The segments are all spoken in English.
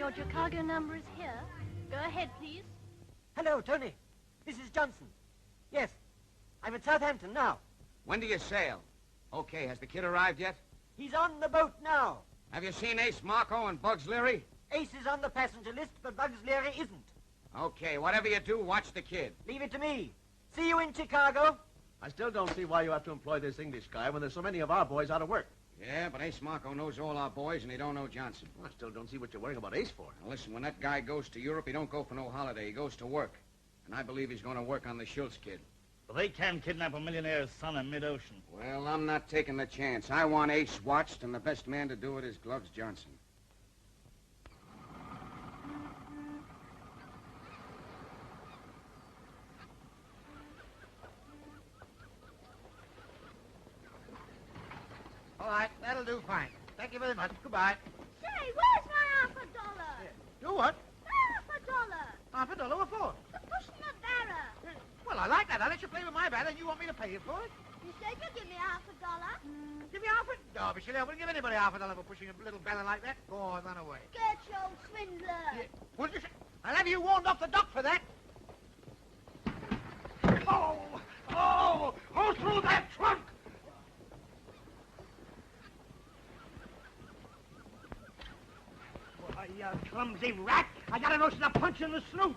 Your Chicago number is here. Go ahead, please. Hello, Tony. This is Johnson. Yes, I'm at Southampton now. When do you sail? Okay, has the kid arrived yet? He's on the boat now. Have you seen Ace Marco and Bugs Leary? Ace is on the passenger list, but Bugs Leary isn't. Okay, whatever you do, watch the kid. Leave it to me. See you in Chicago. I still don't see why you have to employ this English guy when there's so many of our boys out of work. Yeah, but Ace Marco knows all our boys, and he don't know Johnson. Well, I still don't see what you're worrying about Ace for. Now, listen, when that guy goes to Europe, he don't go for no holiday. He goes to work. And I believe he's going to work on the Schultz kid. But they can kidnap a millionaire's son in mid-ocean. Well, I'm not taking the chance. I want Ace watched, and the best man to do it is Gloves Johnson. All right, that'll do fine. Thank you very much. Goodbye. Say, where's my $1/2? Do what? $1/2. $1/2 what for? For pushing a barrow. Well, I like that. I let you play with my bat, and you want me to pay you for it? You said you'd give me $1/2. Give me half it? No, but I wouldn't give anybody $1/2 for pushing a little barrel like that. Go on, run away. Get you old swindler. Yeah. What did you say? I'll have you warned off the dock for that. Oh! Oh! Go through that trunk! Why, you clumsy rat! I got a notion of punching the snoot.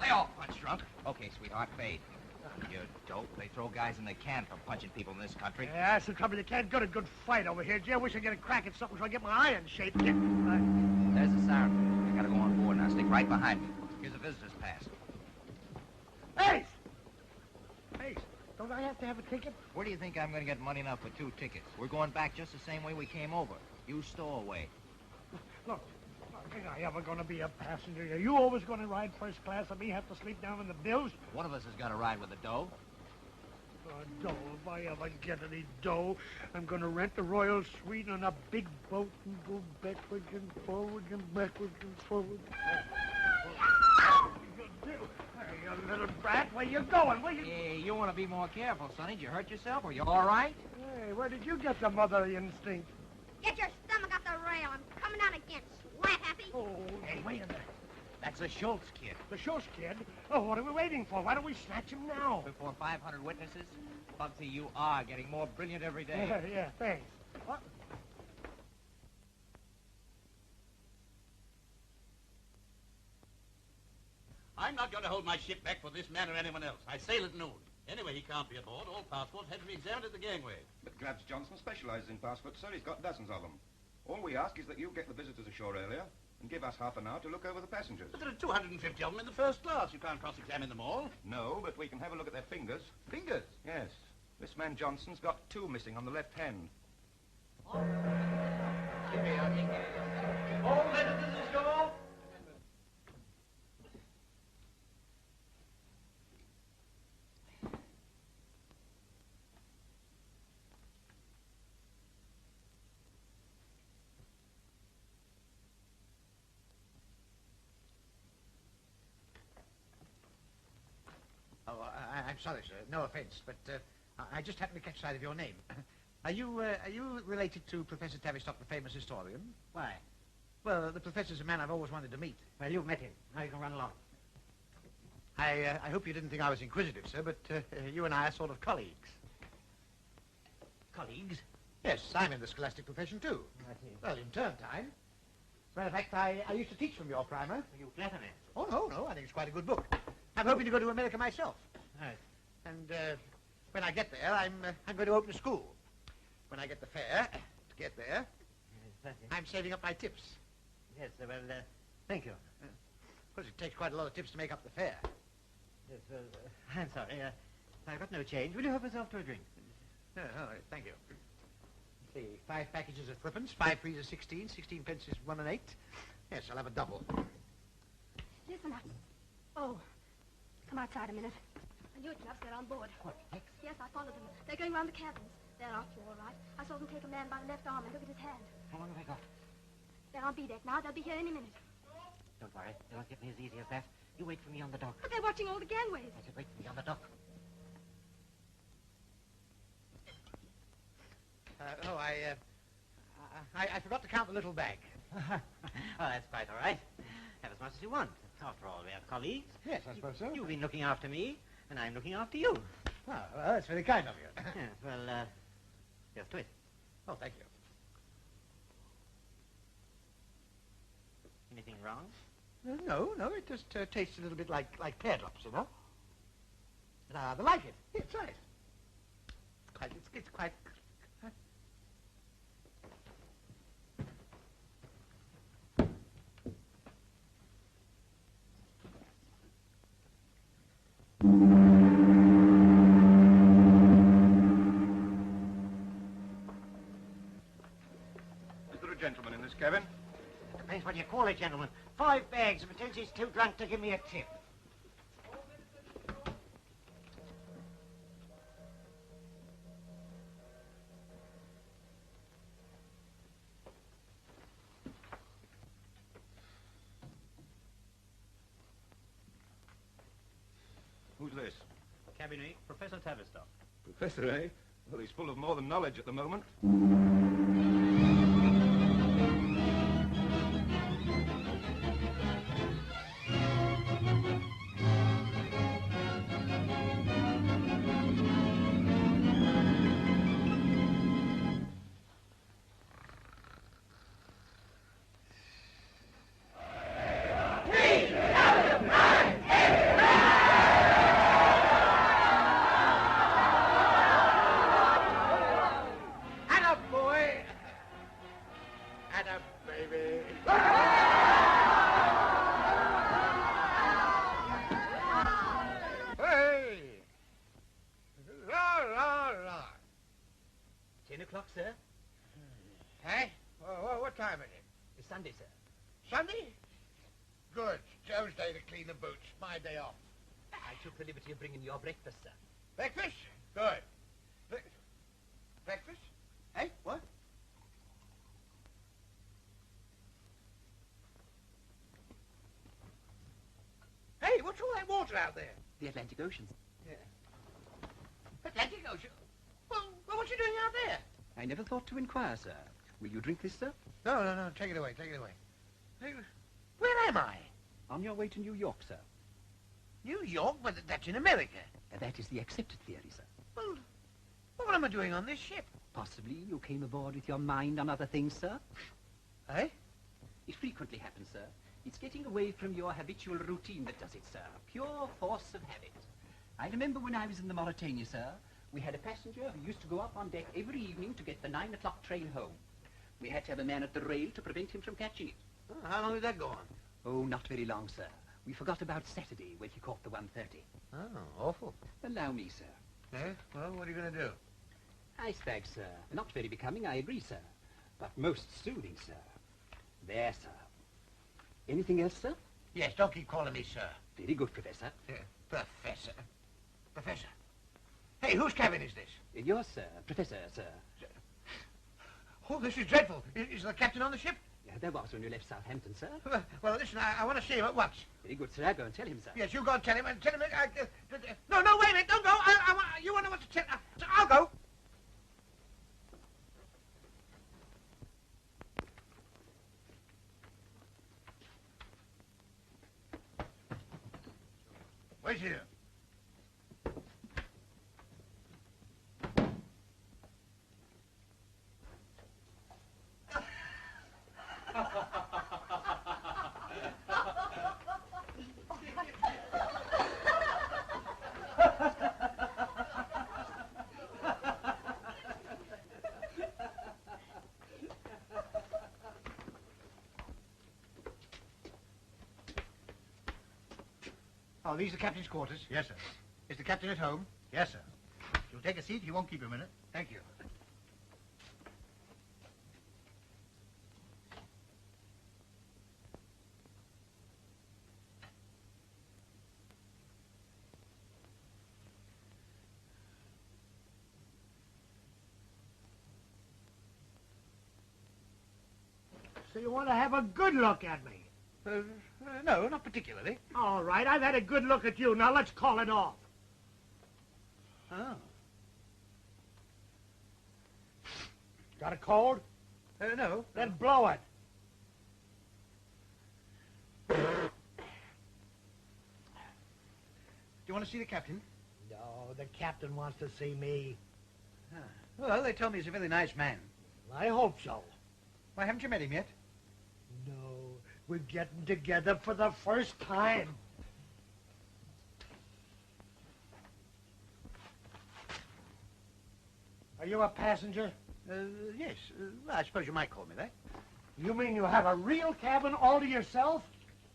Lay off, punch drunk. Okay, sweetheart, fade. You dope. They throw guys in the can for punching people in this country. Yeah, that's the trouble. You can't get a good fight over here, Jay. I wish I get a crack at something so I get my iron shaped. There's the siren. I gotta go on board now. Stick right behind me. Here's a visitor's pass. Ace! Ace, don't I have to have a ticket? Where do you think I'm gonna get money enough for 2 tickets? We're going back just the same way we came over. You stow away. Look, ain't I ever going to be a passenger? Are you always going to ride first class and me have to sleep down in the bills? One of us has got to ride with the dough. Dough, if I ever get any dough, I'm going to rent a royal suite on a big boat and go backwards and forwards and backwards and forwards. Hey, you little brat, where you going? Hey, you want to be more careful, Sonny. Did you hurt yourself? Are you all right? Hey, where did you get the mother instinct? Get your stomach off the rail. I'm coming down again. Slap happy. Oh, hey, wait a minute. That's a Schultz kid. The Schultz kid? Oh, what are we waiting for? Why don't we snatch him now? Before 500 witnesses? Bugsy, you are getting more brilliant every day. Yeah, thanks. What? I'm not going to hold my ship back for this man or anyone else. I sail at noon. Anyway, he can't be aboard. All passports had to be examined at the gangway. But Gloves Johnson specializes in passports, sir. He's got dozens of them. All we ask is that you get the visitors ashore earlier and give us half an hour to look over the passengers. But there are 250 of them in the first class. You can't cross-examine them all. No, but we can have a look at their fingers. Fingers? Yes. This man Johnson's got 2 missing on the left hand. All visitors ashore. Oh, I'm sorry, sir. No offense, but I just happened to catch sight of your name. Are you related to Professor Tavistock, the famous historian? Why? Well, the professor's a man I've always wanted to meet. Well, you've met him. Now you can run along. I hope you didn't think I was inquisitive, sir, but you and I are sort of colleagues. Colleagues? Yes, I'm in the scholastic profession, too. I see. Well, in term time. As a matter of fact, I used to teach from your primer. You flatter me. Oh, no, I think it's quite a good book. I'm hoping to go to America myself. Right. And when I get there, I'm going to open a school. When I get the fare to get there, I'm saving up my tips. Yes, well, thank you. Of course, it takes quite a lot of tips to make up the fare. Yes, well, I'm sorry. I've got no change. Will you help yourself to a drink? All right, thank you. See, 5 packages of threepence, 5 frees are 16, 16 pence is 1 1/8. Yes, I'll have a double. Listen up. Oh, come outside a minute. I knew it, Nubbs. They're on board. What, Tex? Yes, I followed them. They're going round the cabins. They're after all right. I saw them take a man by the left arm and look at his hand. How long have I got? They're on B-deck now. They'll be here any minute. Don't worry. They won't get me as easy as that. You wait for me on the dock. But they're watching all the gangways. I said wait for me on the dock. I forgot to count the little bag. Oh, that's quite all right. Have as much as you want. After all, we are colleagues. Yes, I suppose so. You've been looking after me, and I'm looking after you. Oh, well, that's very kind of you. Yes, well, here's to it. Oh, thank you. Anything wrong? No, it just tastes a little bit like pear drops, you know. And I rather like it. Here, try it. It's quite... Is there a gentleman in this cabin? Depends what you call it, gentlemen. 5 bags if it tells he's too drunk to give me a tip. Who's this? Cabinet, Professor Tavistock. Professor, eh? Well, he's full of more than knowledge at the moment. Hey! La. 10 o'clock, sir. Hey? What time is it? It's Sunday, sir. Sunday? Good. Joe's day to clean the boots. My day off. I took the liberty of bringing your breakfast, sir. Breakfast? Good. Breakfast? Hey, what? Hey, what's all that water out there? The Atlantic Ocean. Atlantic Ocean? Well, what's you doing out there? I never thought to inquire, sir. Will you drink this, sir? No. Take it away. Hey, where am I? On your way to New York, sir. New York? But that's in America. That is the accepted theory, sir. Well, what am I doing on this ship? Possibly you came aboard with your mind on other things, sir. Eh? It frequently happens, sir. It's getting away from your habitual routine that does it, sir. Pure force of habit. I remember when I was in the Mauritania, sir, we had a passenger who used to go up on deck every evening to get the 9 o'clock train home. We had to have a man at the rail to prevent him from catching it. Oh, how long did that go on? Oh, not very long, sir. We forgot about Saturday when he caught the 1:30. Oh, awful. Allow me, sir. Eh? Well, what are you going to do? Ice bag, sir. Not very becoming, I agree, sir. But most soothing, sir. There, sir. Anything else, sir? Yes, don't keep calling me sir. Very good, Professor. Professor. Professor. Hey, whose cabin is this? Yours, sir. Professor, sir. Oh, this is dreadful. Is the captain on the ship? There was when you left Southampton, sir. Well, listen, I want to see him at once. Very good, sir. I'll go and tell him, sir. Yes, you go and tell him. No, wait a minute. Don't go. You want to know what to tell... I'll go. Wait here. Oh, these are the captain's quarters? Yes, sir. Is the captain at home? Yes, sir. You'll take a seat. He won't keep you a minute. Thank you. So you want to have a good look at me? No, not particularly. All right, I've had a good look at you. Now let's call it off. Oh. Got a cold? No. Then blow it. you want to see the captain? No, the captain wants to see me. Ah. Well, they told me he's a very nice man. I hope so. Why, haven't you met him yet? No, we're getting together for the first time. Are you a passenger? Yes. Well, I suppose you might call me that. You mean you have a real cabin all to yourself?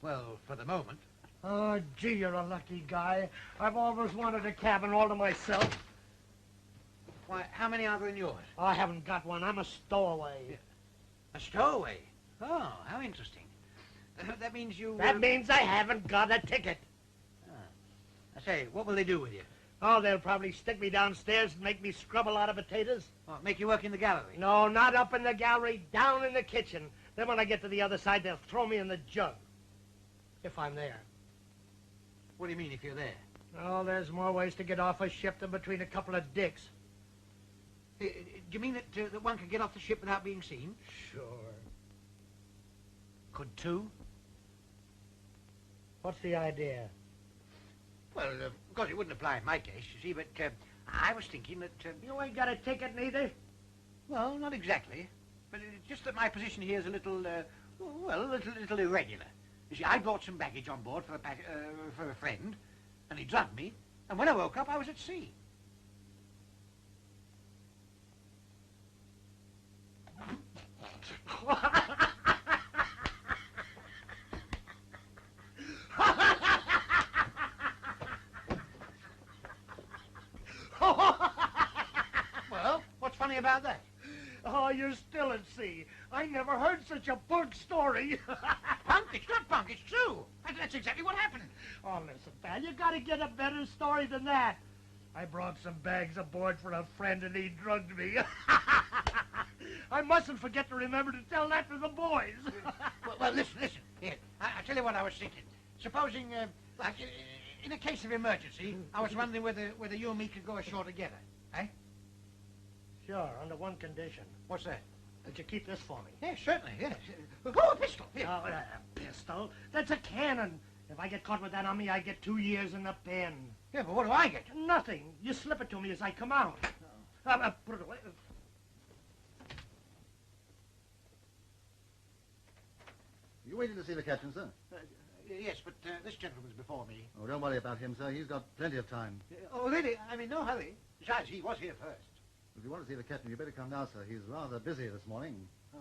Well, for the moment. Oh, gee, you're a lucky guy. I've always wanted a cabin all to myself. Why, how many are there in yours? I haven't got one. I'm a stowaway. A stowaway? Oh, how interesting. That means you... That means I haven't got a ticket. I say, what will they do with you? Oh, they'll probably stick me downstairs and make me scrub a lot of potatoes. Well, make you work in the gallery? No, not up in the gallery, down in the kitchen. Then when I get to the other side, they'll throw me in the jug. If I'm there. What do you mean, if you're there? Oh, there's more ways to get off a ship than between a couple of dicks. Do you mean that one can get off the ship without being seen? Sure. Could two? What's the idea? Well, of course, it wouldn't apply in my case, you see, but I was thinking that... You ain't got a ticket neither? Well, not exactly. But it's just that my position here is a little, well, a little irregular. You see, I brought some baggage on board for a friend, and he drugged me, and when I woke up, I was at sea. Well, what's funny about that? Oh, you're still at sea. I never heard such a bunk story. Punk? It's not punk, it's true. That's exactly what happened. Oh, listen, pal, you gotta get a better story than that. I brought some bags aboard for a friend and he drugged me. I mustn't forget to remember to tell that to the boys. well, listen. Here, I'll tell you what I was thinking. Supposing, like, in a case of emergency, I was wondering whether you and me could go ashore together, eh? Sure, under one condition. What's that? That you keep this for me. Yes, certainly, yes. Oh, a pistol. Here. Oh, a pistol? That's a cannon. If I get caught with that on me, I get 2 years in the pen. Yeah, but what do I get? Nothing. You slip it to me as I come out. Put it away. You waiting to see the captain, sir? Yes, but this gentleman's before me. Oh, don't worry about him, sir. He's got plenty of time. Oh, really? I mean, no hurry. Besides, he was here first. If you want to see the captain, you better come now, sir. He's rather busy this morning. Oh.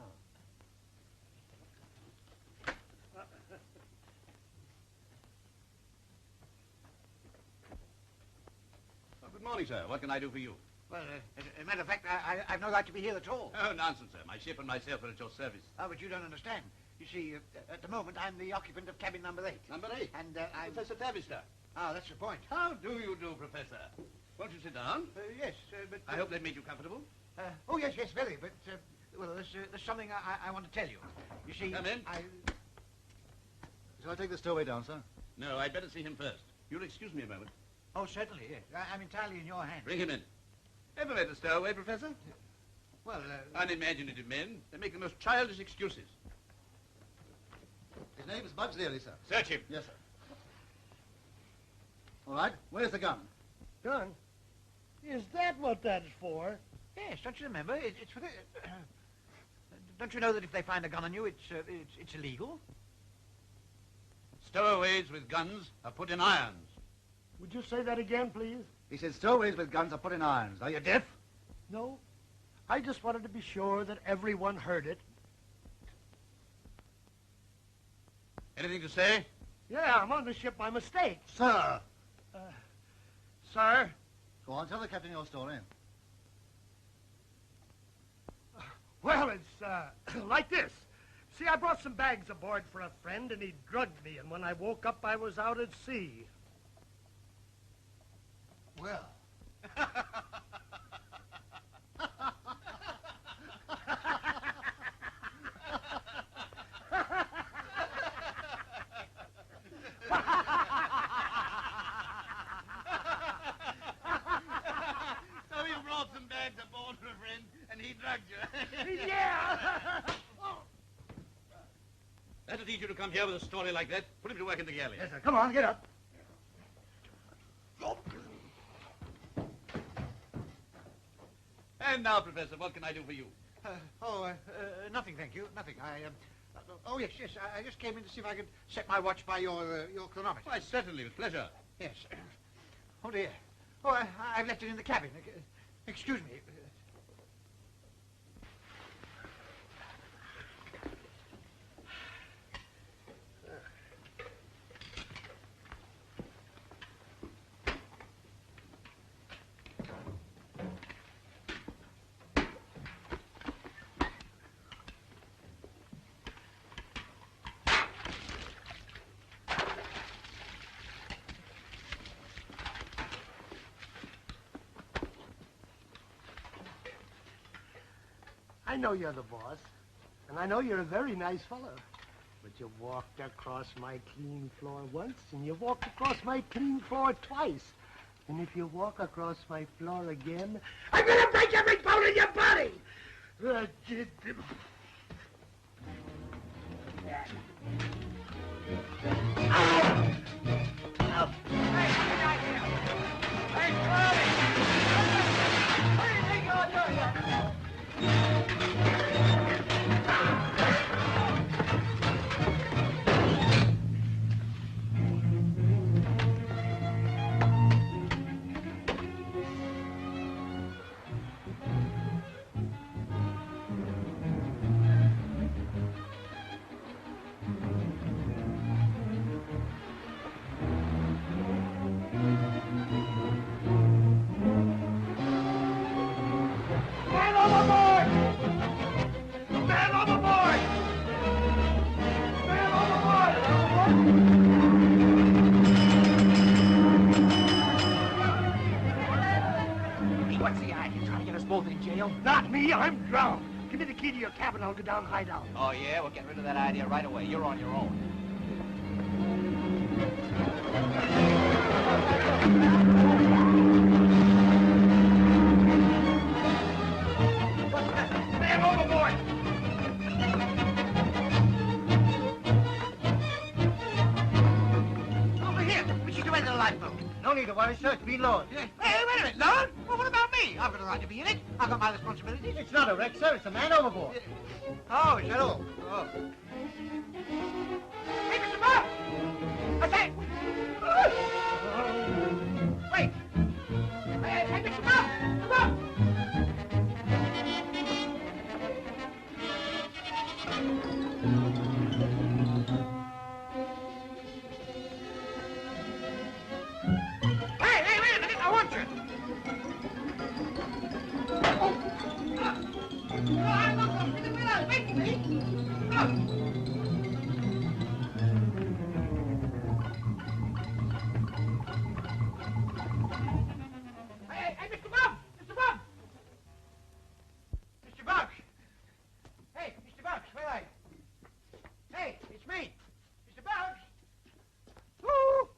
Good morning, sir. What can I do for you? Well, as a matter of fact, I've no right to be here at all. Oh, nonsense, sir. My ship and myself are at your service. Oh, but you don't understand. You see, at the moment, I'm the occupant of cabin number 8. Number 8? And I'm... Professor Tavister. Ah, that's the point. How do you do, Professor? Won't you sit down? Yes, but... I hope they've made you comfortable. Oh, yes, very, but, well, there's something I want to tell you. You see... Come in. Shall I take the stowaway down, sir? No, I'd better see him first. You'll excuse me a moment. Oh, certainly, yes. I'm entirely in your hands. Bring him in. Ever met a stowaway, Professor? Well, Unimaginative men. They make the most childish excuses. His name is Bugs Leary, sir. Search him. Yes, sir. All right. Where's the gun? Gun? Is that what that's for? Yes, don't you remember? It's for the... don't you know that if they find a gun on you, it's illegal? Stowaways with guns are put in irons. Would you say that again, please? He said stowaways with guns are put in irons. Are you deaf? No. I just wanted to be sure that everyone heard it. Anything to say? Yeah, I'm on the ship by mistake. Sir! Sir? Go on, tell the captain your story. Well, it's, like this. See, I brought some bags aboard for a friend, and he drugged me, and when I woke up, I was out at sea. Well. So you brought some bags aboard for a friend, and he drugged you. Yeah! That'll teach you to come here with a story like that. Put him to work in the galley. Yes, sir. Come on, get up. And now, Professor, what can I do for you? Nothing, thank you. Nothing. Oh, yes. I just came in to see if I could set my watch by your chronometer. Why, certainly, with pleasure. Yes. Oh, dear. Oh, I've left it in the cabin. Excuse me. I know you're the boss, and I know you're a very nice fellow. But you walked across my clean floor once, and you walked across my clean floor twice. And if you walk across my floor again, I'm gonna break every bone in your body! What's the idea? Trying to get us both in jail? Not me, I'm drowned. Give me the key to your cabin, I'll go down and hide out. Oh, yeah? We'll get rid of that idea right away. You're on your own. Man overboard! Over here. Which is the way to the lifeboat? No need to worry, sir. It's been lowered. Hey, wait a minute, Lord. Well, what about me? I've got a right to be in it. I've got my responsibilities. It's not a wreck, sir. It's a man overboard. Oh, is that all? Oh. Hey, Mr. Bob! I say... Wait! Hey, Mr. Bob! Come on! Hey, wait a minute! I want you! I'm not going to the window! Wait for me! Hey, Mr. Bob! Mr. Bob! Mr. Bob! Hey, Mr. Bob, where are you? Hey, it's me! Mr. Bob! Woo!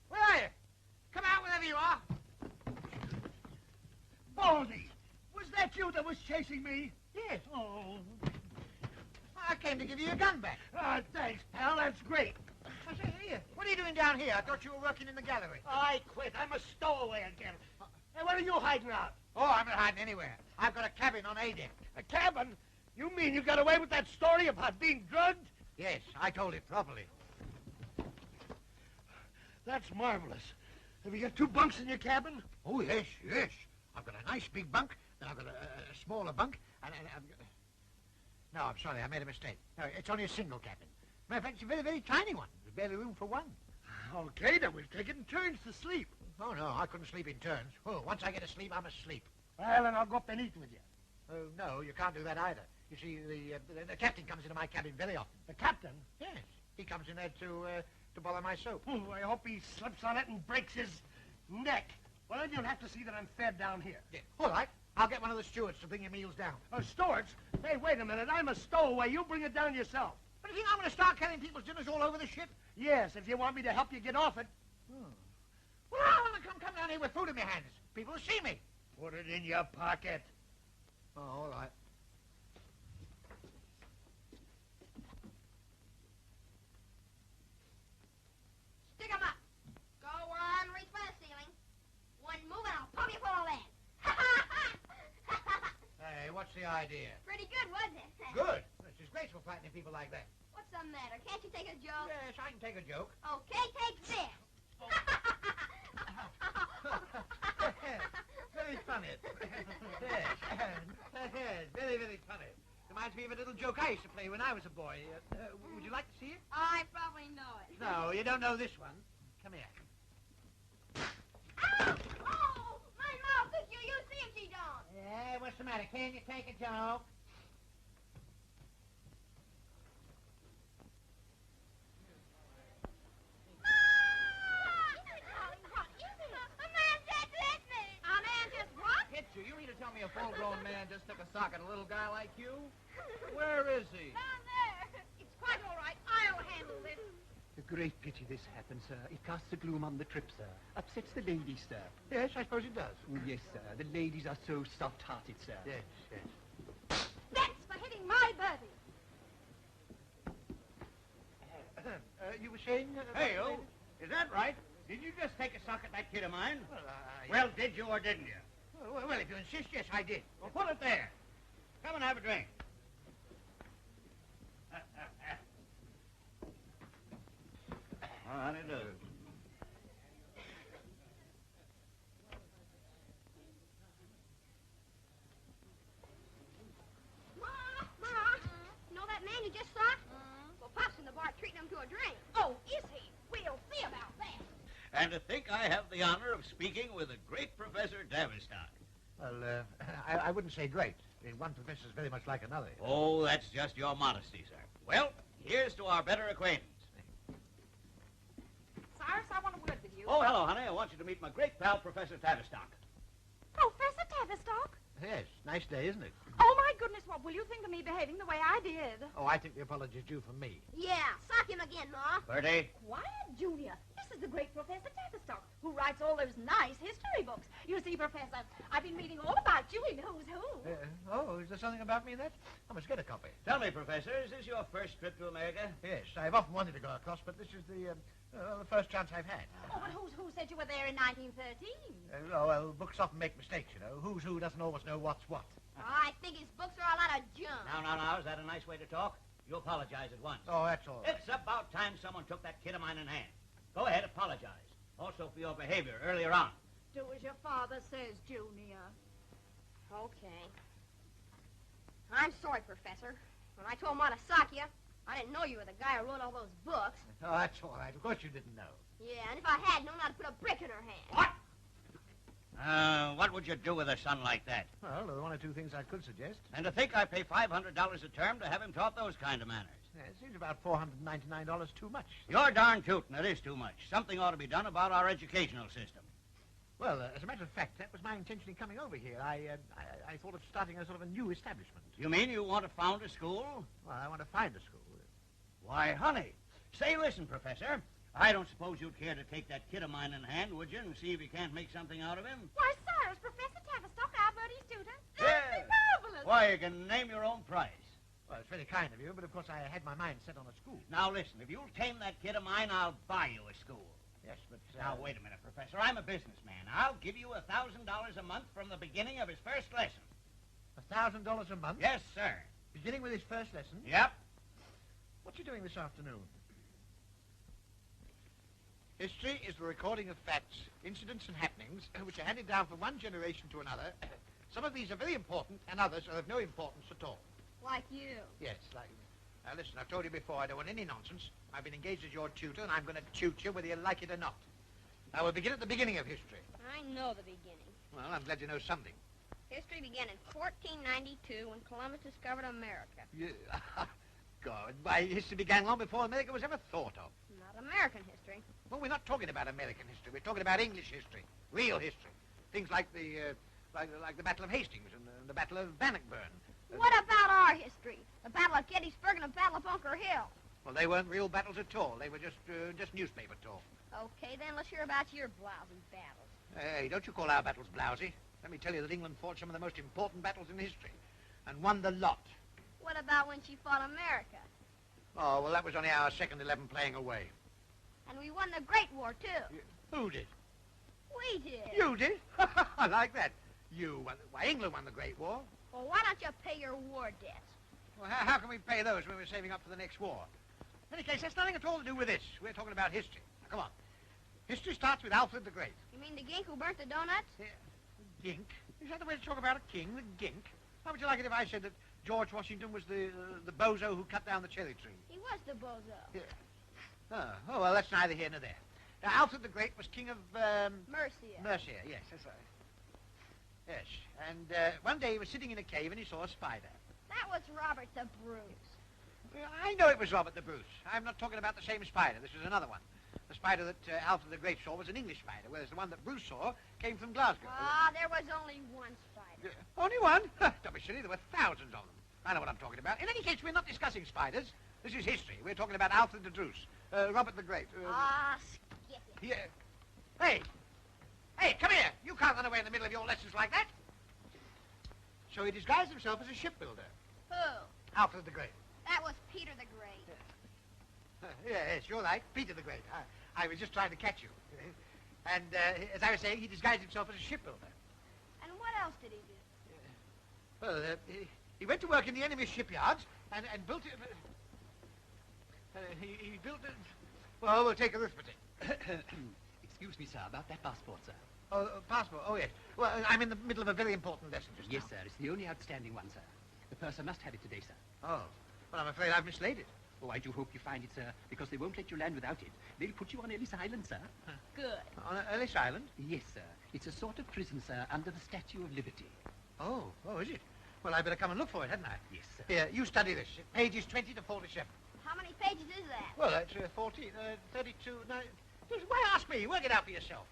Where are you? Come out wherever you are! Baldy, was that you that was chasing me? Yes. Oh. I came to give you your gun back. Thanks, pal. That's great. I say, here, what are you doing down here? I thought you were working in the gallery. I quit. I'm a stowaway again. Hey, where are you hiding out? Oh, I'm not hiding anywhere. I've got a cabin on A deck. A cabin? You mean you got away with that story about being drugged? Yes, I told it properly. That's marvelous. Have you got 2 bunks in your cabin? Oh, yes. I've got a nice big bunk, then I've got a smaller bunk, and I've got... No, I'm sorry, I made a mistake. No, it's only a single cabin. Matter of fact, it's a very, very tiny one. There's barely room for one. Okay, then we'll take it in turns to sleep. Oh, no, I couldn't sleep in turns. Oh, once I get asleep, I'm asleep. Well, then I'll go up and eat with you. Oh, no, you can't do that either. You see, the captain comes into my cabin very often. The captain? Yes, he comes in there to bother my soap. Oh, I hope he slips on it and breaks his neck. Well, then you'll have to see that I'm fed down here. Yeah. All right, I'll get one of the stewards to bring your meals down. Stewards? Hey, wait a minute. I'm a stowaway. You bring it down yourself. But do you think I'm going to start carrying people's dinners all over the ship? Yes, if you want me to help you get off it. Well, I want to come down here with food in my hands. People will see me. Put it in your pocket. Oh, all right. Stick 'em up. Go on, reach for the ceiling. One move and I'll pump you full of lead. dear? Pretty good, wasn't it? Good. It's disgraceful frightening people like that. What's the matter? Can't you take a joke? Yes, I can take a joke. Okay, take this. Very funny. Yes. Very, very funny. Reminds me of a little joke I used to play when I was a boy. Would you like to see it? I probably know it. No, you don't know this one. Come here. Ow! Oh, my mouth, you see if she don't. Yeah, what's the matter? Can you take a joke? You mean to tell me a full-grown man just took a sock at a little guy like you? Where is he? Down there. It's quite all right. I'll handle this. A great pity this happened, sir. It casts a gloom on the trip, sir. Upsets the ladies, sir. Yes, I suppose it does. Yes, sir. The ladies are so soft-hearted, sir. Yes. That's for hitting my birdie. You were saying... Hey, you. Is that right? Did you just take a sock at that kid of mine? Well, Did you or didn't you? well, if you insist, yes, I did. Well, put it there. Come and have a drink. How do you do? Ma, you know that man you just saw? Well, Pop's in the bar treating him to a drink. Oh, is he? We'll see about that. And to think I have the honor of speaking with the great Professor Tavistock. Well, I wouldn't say great. One professor's very much like another. Oh, that's just your modesty, sir. Well, here's to our better acquaintance. Cyrus, I want a word with you. Oh, hello, honey. I want you to meet my great pal, Professor Tavistock. Professor Tavistock? Yes, nice day, isn't it? Oh, my goodness, what will you think of me behaving the way I did? Oh, I think the apology is due from me. Yeah, sock him again, Ma. Bertie? Quiet, Junior. This is the great Professor Tavistock, who writes all those nice history books. You see, Professor, I've been reading all about you in Who's Who. Is there something about me in that? I must get a copy. Tell me, Professor, is this your first trip to America? Yes, I've often wanted to go across, but this is the first chance I've had. Oh, but Who's Who said you were there in 1913? Well, books often make mistakes, you know. Who's Who doesn't always know what's what. I think his books are a lot of junk. Now, is that a nice way to talk? You apologize at once. Oh, that's all right. It's about time someone took that kid of mine in hand. Go ahead, apologize. Also for your behavior earlier on. Do as your father says, Junior. Okay. I'm sorry, Professor. When I told Ma to sock you, I didn't know you were the guy who wrote all those books. Oh, that's all right. Of course you didn't know. Yeah, and if I had known, I'd put a brick in her hand. What? What would you do with a son like that? Well, there are one or two things I could suggest. And to think I pay $500 a term to have him taught those kind of manners. Yeah, it seems about $499 too much. You're darn tootin'. It is too much. Something ought to be done about our educational system. Well, as a matter of fact, that was my intention in coming over here. I thought of starting a sort of a new establishment. You mean you want to found a school? Well, I want to find a school. Why, honey. Say, listen, Professor. I don't suppose you'd care to take that kid of mine in hand, would you, and see if you can't make something out of him? Why, Cyrus, Professor Tavistock, our Bertie's tutor. Yeah. Marvelous. Why, you can name your own price. Well, it's very kind of you, but of course I had my mind set on a school. Now, listen, if you'll tame that kid of mine, I'll buy you a school. Yes, but... Now, wait a minute, Professor. I'm a businessman. I'll give you $1,000 a month from the beginning of his first lesson. $1,000 a month? Yes, sir. Beginning with his first lesson? Yep. What's he doing this afternoon? History is the recording of facts, incidents and happenings, which are handed down from one generation to another. Some of these are very important, and others are of no importance at all. Like you. Yes, like me. Now, listen, I've told you before, I don't want any nonsense. I've been engaged as your tutor, and I'm going to tutor you whether you like it or not. Now, we'll begin at the beginning of history. I know the beginning. Well, I'm glad you know something. History began in 1492 when Columbus discovered America. God, why, history began long before America was ever thought of. Not American history. Well, we're not talking about American history. We're talking about English history, real history. Things like the Battle of Hastings and the Battle of Bannockburn. What about our history? The Battle of Gettysburg and the Battle of Bunker Hill. Well, they weren't real battles at all. They were just newspaper talk. Okay, then let's hear about your blousy battles. Hey, don't you call our battles blousy. Let me tell you that England fought some of the most important battles in history and won the lot. What about when she fought America? Oh, well, that was only our second 11 playing away. And we won the Great War, too. Who did? We did. You did? I like that. You won. Why, England won the Great War. Well, why don't you pay your war debts? Well, how can we pay those when we're saving up for the next war? In any case, that's nothing at all to do with this. We're talking about history. Now, come on. History starts with Alfred the Great. You mean the gink who burnt the donuts? Yeah. Gink? Is that the way to talk about a king, the gink? How would you like it if I said that George Washington was the bozo who cut down the cherry tree? He was the bozo. Yeah. Oh, well, that's neither here nor there. Now, Alfred the Great was king of, Mercia. Mercia, yes, that's right. Yes, and one day he was sitting in a cave and he saw a spider. That was Robert the Bruce. Well, I know it was Robert the Bruce. I'm not talking about the same spider. This is another one. The spider that Alfred the Great saw was an English spider, whereas the one that Bruce saw came from Glasgow. Ah, there was only one spider. Only one? Don't be silly. There were thousands of them. I know what I'm talking about. In any case, we're not discussing spiders. This is history. We're talking about Alfred the Bruce, Robert the Great. Skip it. Yeah. Hey! Hey, come here! You can't run away in the middle of your lessons like that. So he disguised himself as a shipbuilder. Who? Alfred the Great. That was Peter the Great. Yes, you're right. Peter the Great. I was just trying to catch you. And as I was saying, he disguised himself as a shipbuilder. And what else did he do? Well, he went to work in the enemy's shipyards and built it. He built it. Well, we'll take arithmetic. Excuse me, sir, about that passport, sir. Oh, passport. Oh, yes. Well, I'm in the middle of a very important lesson just Yes, now. sir. It's the only outstanding one, sir. The purser must have it today, sir. Oh. Well, I'm afraid I've mislaid it. Oh, I do hope you find it, sir, because they won't let you land without it. They'll put you on Ellis Island, sir. Good. On Ellis Island? Yes, sir. It's a sort of prison, sir, under the Statue of Liberty. Oh, is it? Well, I better come and look for it, hadn't I? Yes, sir. Here, you study this. Pages 20 to 47. How many pages is that? Well, that's 14, 32, no... Why ask me? Work it out for yourself.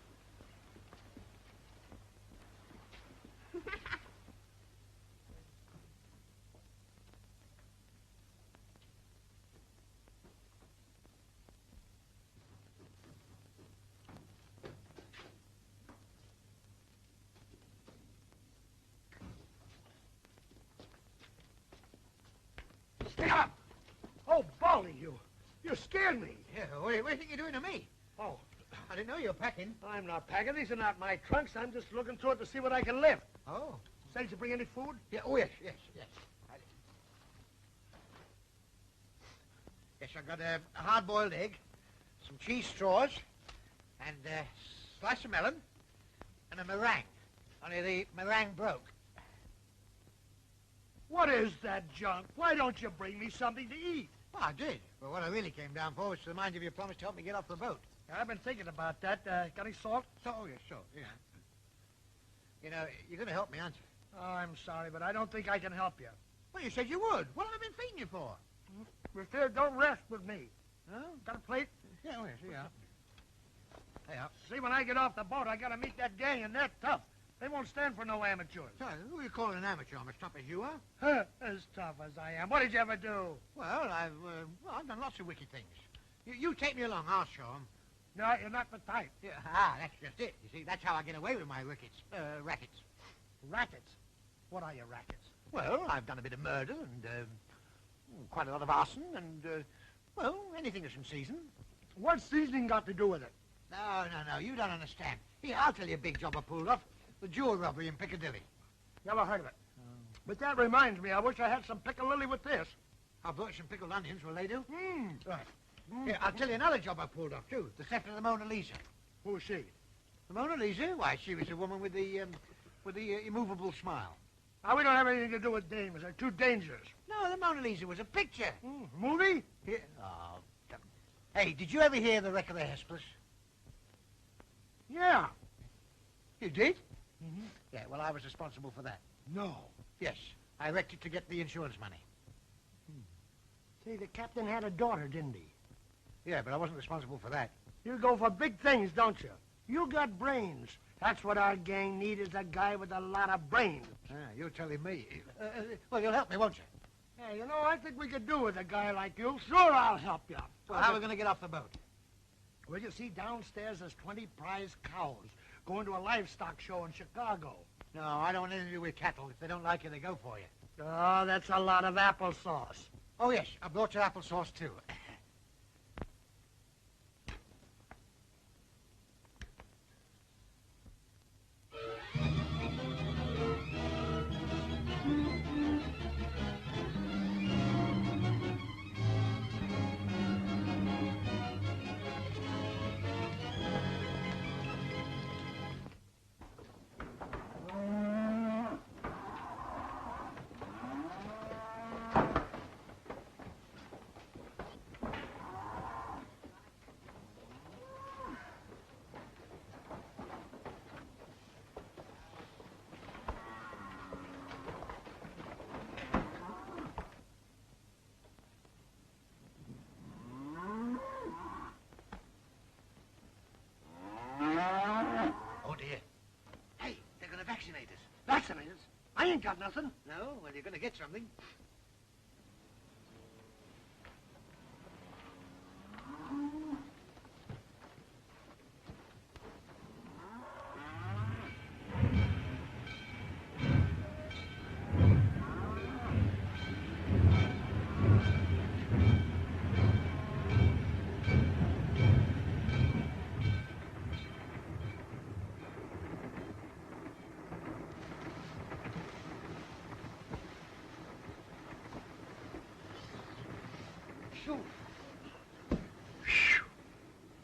Stop! Oh, Baldy, you scared me. Yeah, what do you think you're doing to me? Oh, I didn't know you were packing. I'm not packing. These are not my trunks. I'm just looking through it to see what I can lift. Oh. Say, did you bring any food? Yeah, oh, yes. Yes, I got a hard-boiled egg, some cheese straws, and a slice of melon, and a meringue. Only the meringue broke. What is that junk? Why don't you bring me something to eat? Well, I did. But what I really came down for was to remind you of your promise to help me get off the boat. I've been thinking about that. Got any salt? Oh, yes, sure, yeah. You know, you're going to help me, aren't you? Oh, I'm sorry, but I don't think I can help you. Well, you said you would. What have I been feeding you for? If you don't rest with me. Oh? Got a plate? Yeah, oh, yes, yeah. Yeah. See, when I get off the boat, I got to meet that gang, and they're tough. They won't stand for no amateurs. So, who are you calling an amateur? I'm as tough as you are. Huh, as tough as I am. What did you ever do? Well, I've done lots of wicked things. You take me along, I'll show 'em. No, you're not the type. Yeah, that's just it. You see, that's how I get away with my rackets. Rackets? What are your rackets? Well, I've done a bit of murder and quite a lot of arson and, well, anything that's in season. What's seasoning got to do with it? No, you don't understand. Here, I'll tell you a big job I pulled off. The jewel robbery in Piccadilly. Never heard of it. But that reminds me, I wish I had some piccalilli with this. I brought some pickled onions. Will they do? Right. Here, I'll tell you another job I pulled off, too. The theft of the Mona Lisa. Who's she? The Mona Lisa? Why, she was a woman with the immovable smile. Now, we don't have anything to do with dames. They're too dangerous. No, the Mona Lisa was a picture. Movie? Yeah. Oh, hey, did you ever hear the wreck of the Hesperus? Yeah. You did? Mm-hmm. Yeah, well, I was responsible for that. No. Yes, I wrecked it to get the insurance money. See, the captain had a daughter, didn't he? Yeah, but I wasn't responsible for that. You go for big things, don't you? You got brains. That's what our gang need, is a guy with a lot of brains. You're telling me. Well, you'll help me, won't you? Hey, you know, I think we could do with a guy like you. Sure, I'll help you. Well, how are we going to get off the boat? Well, you see, downstairs there's 20 prize cows going to a livestock show in Chicago. No, I don't want anything to do with cattle. If they don't like you, they go for you. Oh, that's a lot of applesauce. Oh, yes, I brought your applesauce, too. ain't got nothing. No? Well, you're going to get something.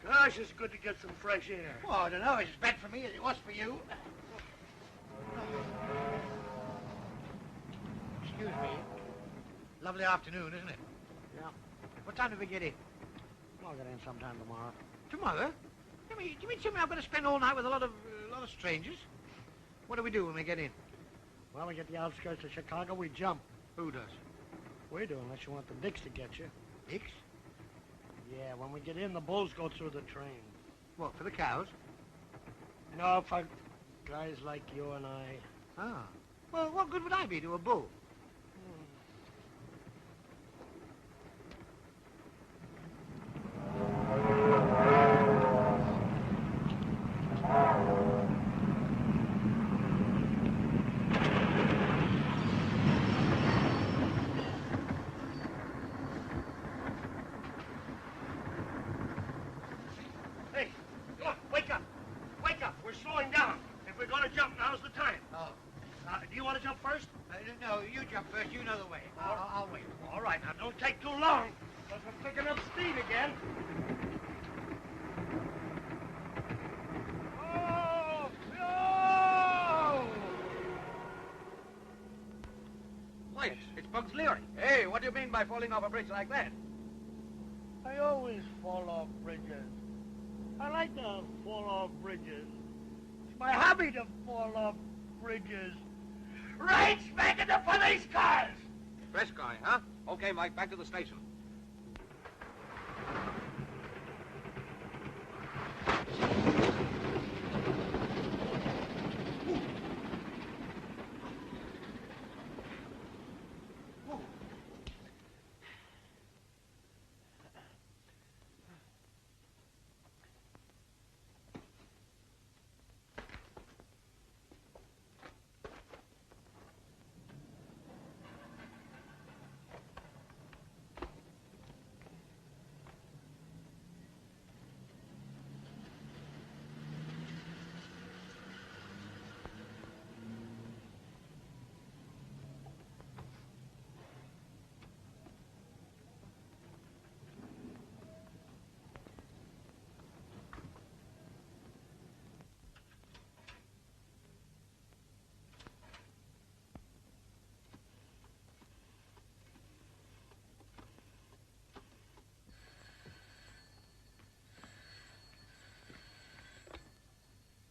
Gosh, it's good to get some fresh air. Well, I don't know. It's as bad for me as it was for you. Excuse me. Lovely afternoon, isn't it? Yeah. What time do we get in? I'll get in sometime tomorrow. Tomorrow? Do you mean something I've got to spend all night with a lot of strangers? What do we do when we get in? Well, we get the outskirts of Chicago, we jump. Who does? We do, unless you want the Dicks to get you. Dicks? Yeah, when we get in, the bulls go through the train. What, for the cows? No, for guys like you and I. Ah. Well, what good would I be to a bull? Hey, look, wake up. Wake up. We're slowing down. If we're going to jump, now's the time. Oh. Do you want to jump first? No, you jump first. You know the way. I'll wait. All right, now don't take too long, because we're picking up speed again. Oh, no! Wait, it's Bugs Leary. Hey, what do you mean by falling off a bridge like that? I always fall off bridges. I like to fall off bridges. It's my hobby to fall off bridges. Right smack in the police cars! Fresh guy, huh? Okay, Mike, back to the station.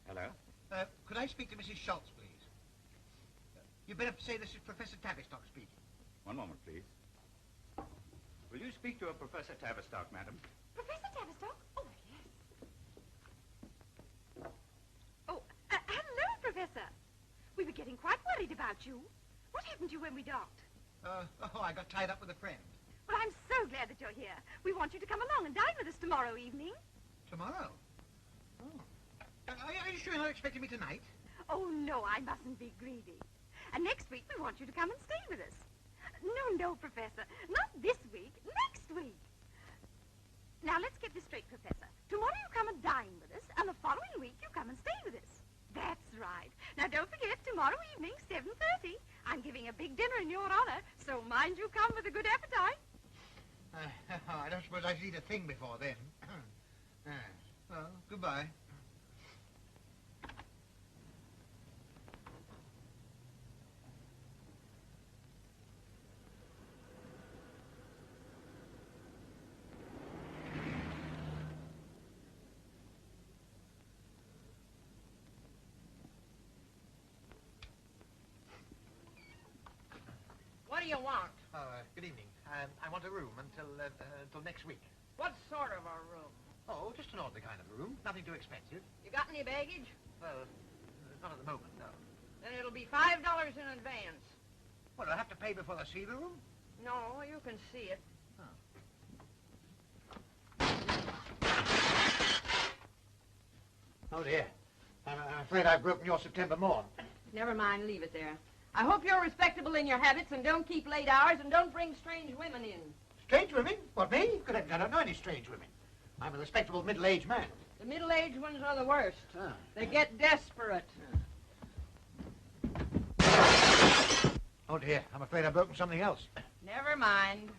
Hello? Could I speak to Mrs. Schultz, please? You'd better say this is Professor Tavistock speaking. One moment, please. Will you speak to a Professor Tavistock, madam? Professor Tavistock? Oh, yes. Oh, hello, Professor. We were getting quite worried about you. What happened to you when we docked? I got tied up with a friend. Well, I'm so glad that you're here. We want you to come along and dine with us tomorrow evening. Tomorrow? Oh. Are you sure you're not expecting me tonight? Oh, no, I mustn't be greedy. And next week, we want you to come and stay with us. No, Professor. Not this week. Next week. Now, let's get this straight, Professor. Tomorrow you come and dine with us, and the following week you come and stay with us. That's right. Now, don't forget, tomorrow evening, 7:30. I'm giving a big dinner in your honor, so mind you come with a good appetite. I don't suppose I should eat a thing before then. Well, goodbye. What do you want? Good evening. I want a room until next week. What sort of a room? Oh, just an ordinary kind of room. Nothing too expensive. You got any baggage? Well, not at the moment, no. Then it'll be $5 in advance. Well, I'll have to pay before I see the room? No, you can see it. Oh, dear. I'm afraid I've broken your September morn. Never mind, leave it there. I hope you're respectable in your habits and don't keep late hours and don't bring strange women in. Strange women? What, me? Good heavens, I don't know any strange women. I'm a respectable middle-aged man. The middle-aged ones are the worst. Ah. They get desperate. Oh, dear. I'm afraid I've broken something else. Never mind.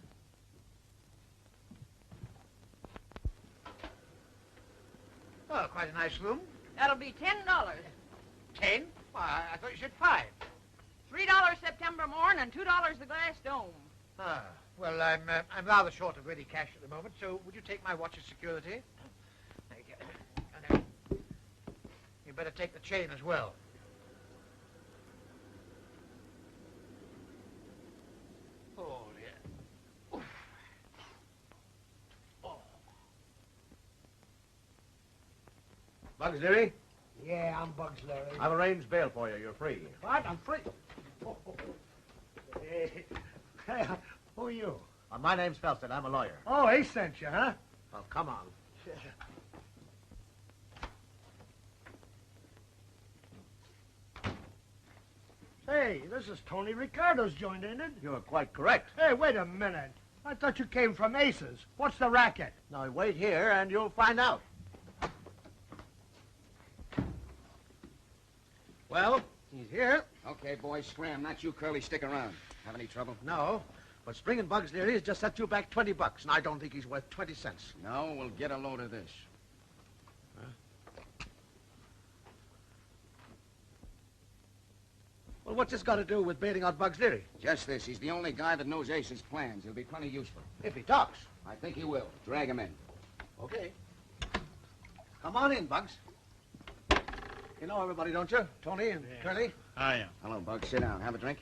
Oh, quite a nice room. That'll be $10. 10? Why, I thought you said 5. $3 September morn and $2 the glass dome. Ah, well, I'm rather short of ready cash at the moment, so would you take my watch as security? Thank you. And, you better take the chain as well. Oh, dear. Oof. Oh. Bugs Leary, Yeah, I'm Bugs Larry. I've arranged bail for you. You're free. What? I'm free. Hey, who are you? My name's Felstead. I'm a lawyer. Oh, he sent you, huh? Well, come on. Hey, this is Tony Ricardo's joint, ain't it? You're quite correct. Hey, wait a minute. I thought you came from Aces. What's the racket? Now, wait here and you'll find out. Well, he's here. Okay, boys, scram. Not you, Curly. Stick around. Have any trouble? No, but Spring and Bugs Leary has just set you back $20, and I don't think he's worth 20 cents. No, we'll get a load of this. Well, what's this got to do with bailing out Bugs Leary? Just this. He's the only guy that knows Ace's plans. He'll be plenty useful. If he talks. I think he will. Drag him in. Okay. Come on in, Bugs. You know everybody, don't you? Tony and Curly? I am. Hello, Bugs. Sit down. Have a drink.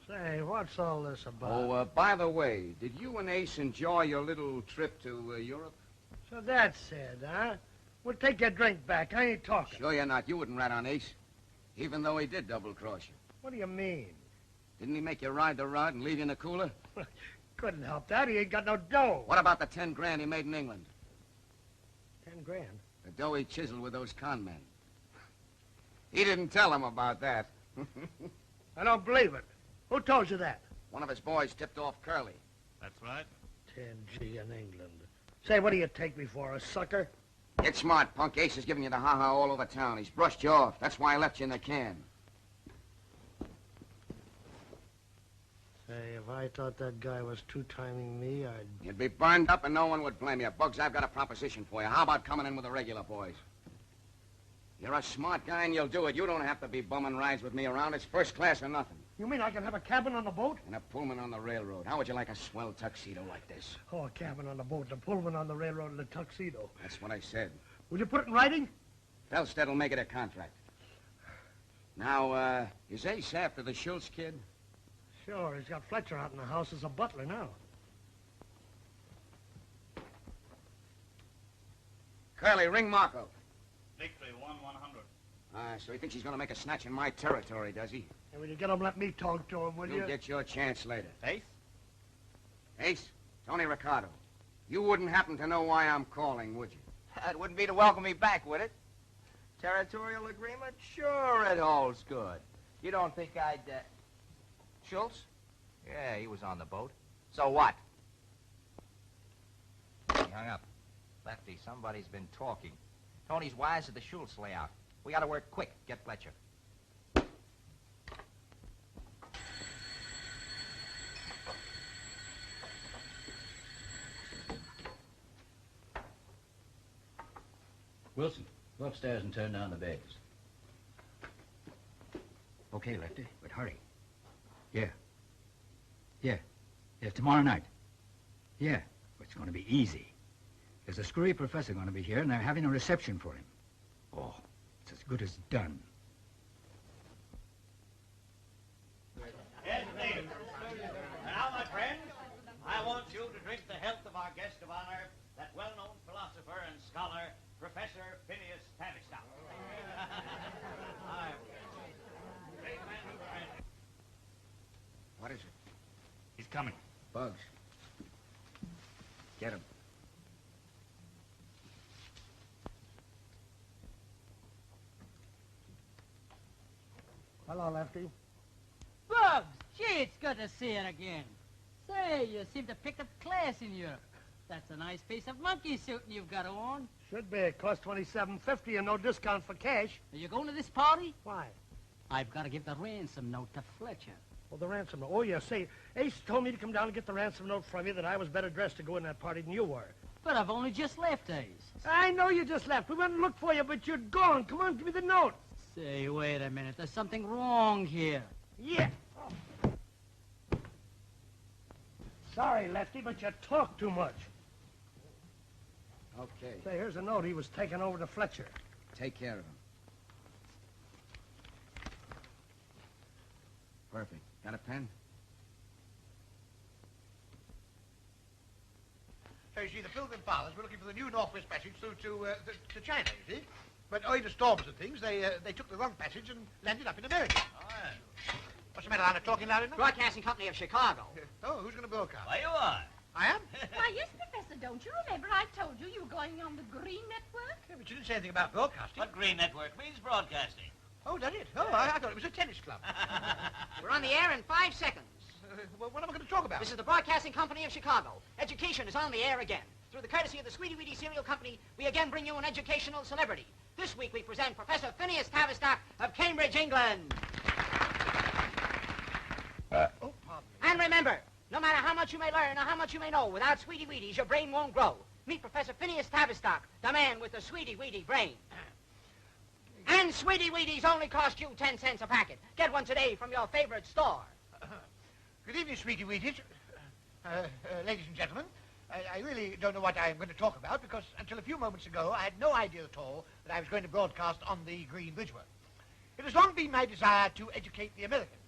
Say, what's all this about? Oh, by the way, did you and Ace enjoy your little trip to Europe? So that's it, huh? Well, take your drink back. I ain't talking. Sure you're not. You wouldn't rat on Ace, even though he did double-cross you. What do you mean? Didn't he make you ride the rod and leave you in the cooler? Couldn't help that. He ain't got no dough. What about the 10 grand he made in England? 10 grand? The dough he chiseled with those con men. He didn't tell him about that. I don't believe it. Who told you that? One of his boys tipped off Curly. That's right. 10G in England. Say, what do you take me for, a sucker? Get smart, punk. Ace is giving you the ha-ha all over town. He's brushed you off. That's why I left you in the can. Say, if I thought that guy was two-timing me, I'd... You'd be burned up and no one would blame you. Bugs, I've got a proposition for you. How about coming in with the regular boys? You're a smart guy and you'll do it. You don't have to be bumming rides with me around. It's first class or nothing. You mean I can have a cabin on the boat? And a Pullman on the railroad. How would you like a swell tuxedo like this? Oh, a cabin on the boat, a Pullman on the railroad, and a tuxedo. That's what I said. Will you put it in writing? Felstead will make it a contract. Now, is Ace after the Schultz kid? Sure, he's got Fletcher out in the house as a butler now. Curly, ring Marco. Victory, 1-100. So he thinks he's going to make a snatch in my territory, does he? And when you get him, let me talk to him, will you? You'll get your chance later. Ace? Ace, Tony Ricardo. You wouldn't happen to know why I'm calling, would you? That wouldn't be to welcome me back, would it? Territorial agreement? Sure, it holds good. You don't think I'd, Schultz? Yeah, he was on the boat. So what? He hung up. Lefty, somebody's been talking. Tony's wise of the Schultz layout. We gotta work quick. Get Fletcher. Wilson, go upstairs and turn down the beds. Okay, Lefty, but hurry. Yeah. Yeah. Yeah, tomorrow night. Yeah, but it's going to be easy. There's a screwy professor going to be here, and they're having a reception for him. Oh, it's as good as done. Yes, David. Now, my friends, I want you to drink the health of our guest of honor, that well-known philosopher and scholar, Professor Phineas Tavistock. What is it? He's coming. Bugs. Get him. Hello, Lefty. Bugs! Gee, it's good to see you again. Say, you seem to pick up class in Europe. That's a nice piece of monkey suiting you've got on. Should be. It costs $27.50 and no discount for cash. Are you going to this party? Why? I've got to give the ransom note to Fletcher. Well, the ransom note. Oh, yeah, say, Ace told me to come down and get the ransom note from you that I was better dressed to go in that party than you were. But I've only just left, Ace. I know you just left. We went and looked for you, but you're gone. Come on, give me the note. Say, wait a minute. There's something wrong here. Yeah. Sorry, Lefty, but you talk too much. Okay. Say, here's a note he was taking over to Fletcher. Take care of him. Perfect. Got a pen? So you see, the Pilgrim Fathers were looking for the new Northwest Passage through to China, you see. But owing to storms and things, they took the wrong passage and landed up in America. Oh, yeah. What's the matter, I'm not talking loud enough? Broadcasting Company of Chicago. Oh, who's going to broadcast? Why, you are. I am? Why, yes, Professor, don't you remember I told you were going on the Green Network? Yeah, but you didn't say anything about broadcasting. What Green Network means broadcasting. Oh, does it? Oh, I thought it was a tennis club. We're on the air in 5 seconds. Well, what am I going to talk about? This is the Broadcasting Company of Chicago. Education is on the air again. Through the courtesy of the Sweetie Weetie Cereal Company, we again bring you an educational celebrity. This week we present Professor Phineas Tavistock of Cambridge, England. Oh, pardon me. And remember, no matter how much you may learn or how much you may know, without Sweetie Weeties, your brain won't grow. Meet Professor Phineas Tavistock, the man with the Sweetie Weetie brain. And Sweetie Weeties only cost you 10 cents a packet. Get one today from your favorite store. Good evening, Sweetie Weeties. Ladies and gentlemen, I really don't know what I'm going to talk about because until a few moments ago I had no idea at all that I was going to broadcast on the Green Bridgework. It has long been my desire to educate the Americans.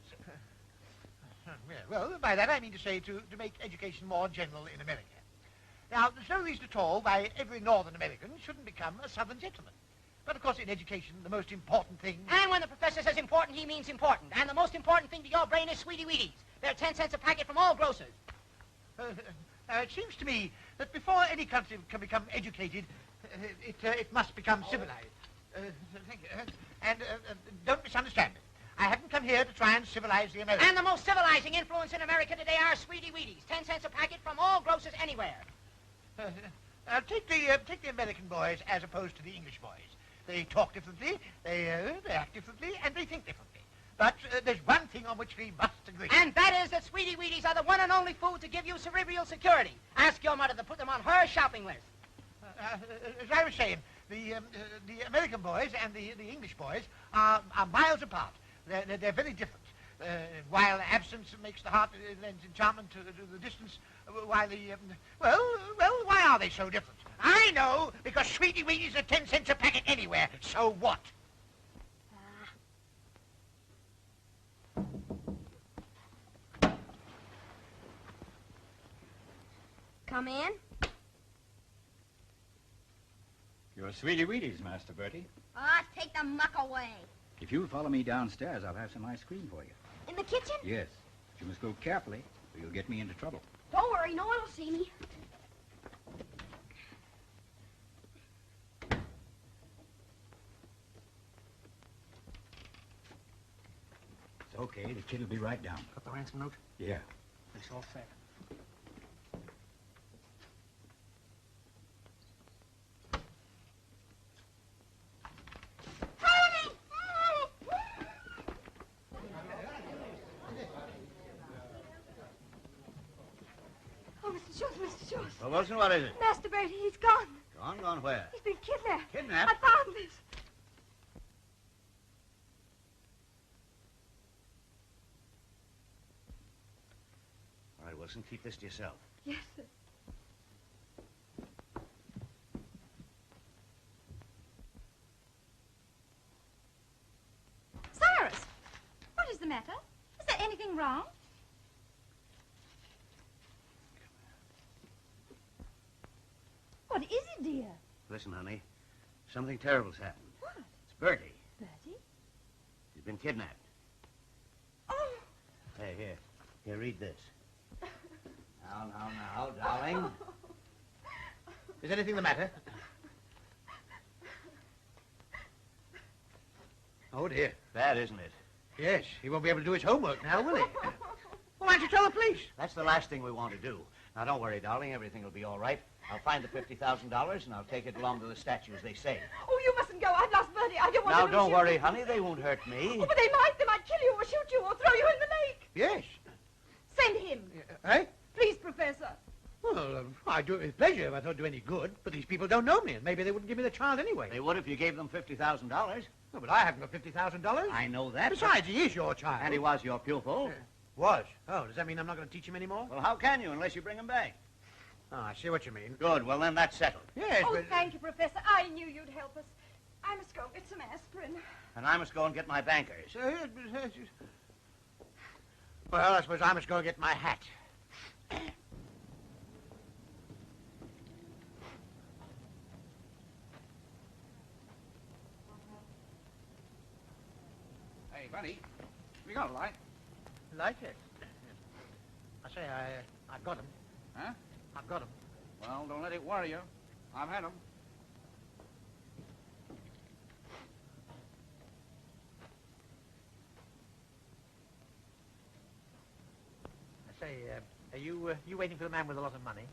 Well, by that I mean to say to make education more general in America. Now, there's no reason at all why every Northern American shouldn't become a Southern gentleman. But, of course, in education, the most important thing... And when the professor says important, he means important. And the most important thing to your brain is Sweetie Weeties. They're 10 cents a packet from all grocers. It seems to me that before any country can become educated, it must become civilized. Thank you. And don't misunderstand me. I haven't come here to try and civilize the Americans. And the most civilizing influence in America today are Sweetie Weeties. 10 cents a packet from all grocers anywhere. Take the American boys as opposed to the English boys. They talk differently, they act differently, and they think differently. But there's one thing on which we must agree. And that is that Sweetie Weeties are the one and only food to give you cerebral security. Ask your mother to put them on her shopping list. As I was saying, the American boys and the English boys are miles apart. They're very different. While absence makes the heart lends enchantment to the distance, while the... well, why are they so different? I know, because Sweetie Weeties are 10 cents a packet anywhere. So what? Come in. You're Sweetie Weeties, Master Bertie. Ah, take the muck away. If you'll follow me downstairs, I'll have some ice cream for you. In the kitchen? Yes. But you must go carefully, or you'll get me into trouble. Don't worry, no one will see me. It's okay. The kid will be right down. Got the ransom note? Yeah. It's all set. Oh, Mr. Schultz, Mr. Schultz. Well, Wilson, what is it? Master Bertie, he's gone. Gone where? He's been kidnapped. Kidnapped? I found this. All right, Wilson, keep this to yourself. Yes, sir. Cyrus, what is the matter? Is there anything wrong? What is it, dear? Listen, honey, something terrible's happened. What? It's Bertie. Bertie? She's been kidnapped. Oh, Hey, here. Here, read this. Now, darling. Is anything the matter? Oh, dear. Bad, isn't it? Yes, he won't be able to do his homework now, will he? Well, why don't you tell the police? That's the last thing we want to do. Now, don't worry, darling. Everything will be all right. I'll find the $50,000 and I'll take it along to the statue, as they say. Oh, you mustn't go. I've lost Bertie. I don't want Now, to don't shoot worry, you. honey. They won't hurt me. Oh, but they might. They might kill you or shoot you or throw you in the lake. Yes. Send him. Eh? Please, Professor. Well, I'd do it with pleasure if I thought it'd do any good. But these people don't know me, and maybe they wouldn't give me the child anyway. They would if you gave them $50,000. No, but I haven't got $50,000. I know that. Besides, he is your child. And he was your pupil. Was? Oh, does that mean I'm not going to teach him anymore? Well, how can you unless you bring him back? Oh, I see what you mean. Good. Well, then that's settled. Yes, Oh, but... thank you, Professor. I knew you'd help us. I must go get some aspirin. And I must go and get my bankers. Well, I suppose I must go and get my hat. Hey, buddy, we got a light. Light it? I say, I've got him. Huh? I've got him. Well, don't let it worry you. I've had 'em. I say, are you waiting for the man with a lot of money?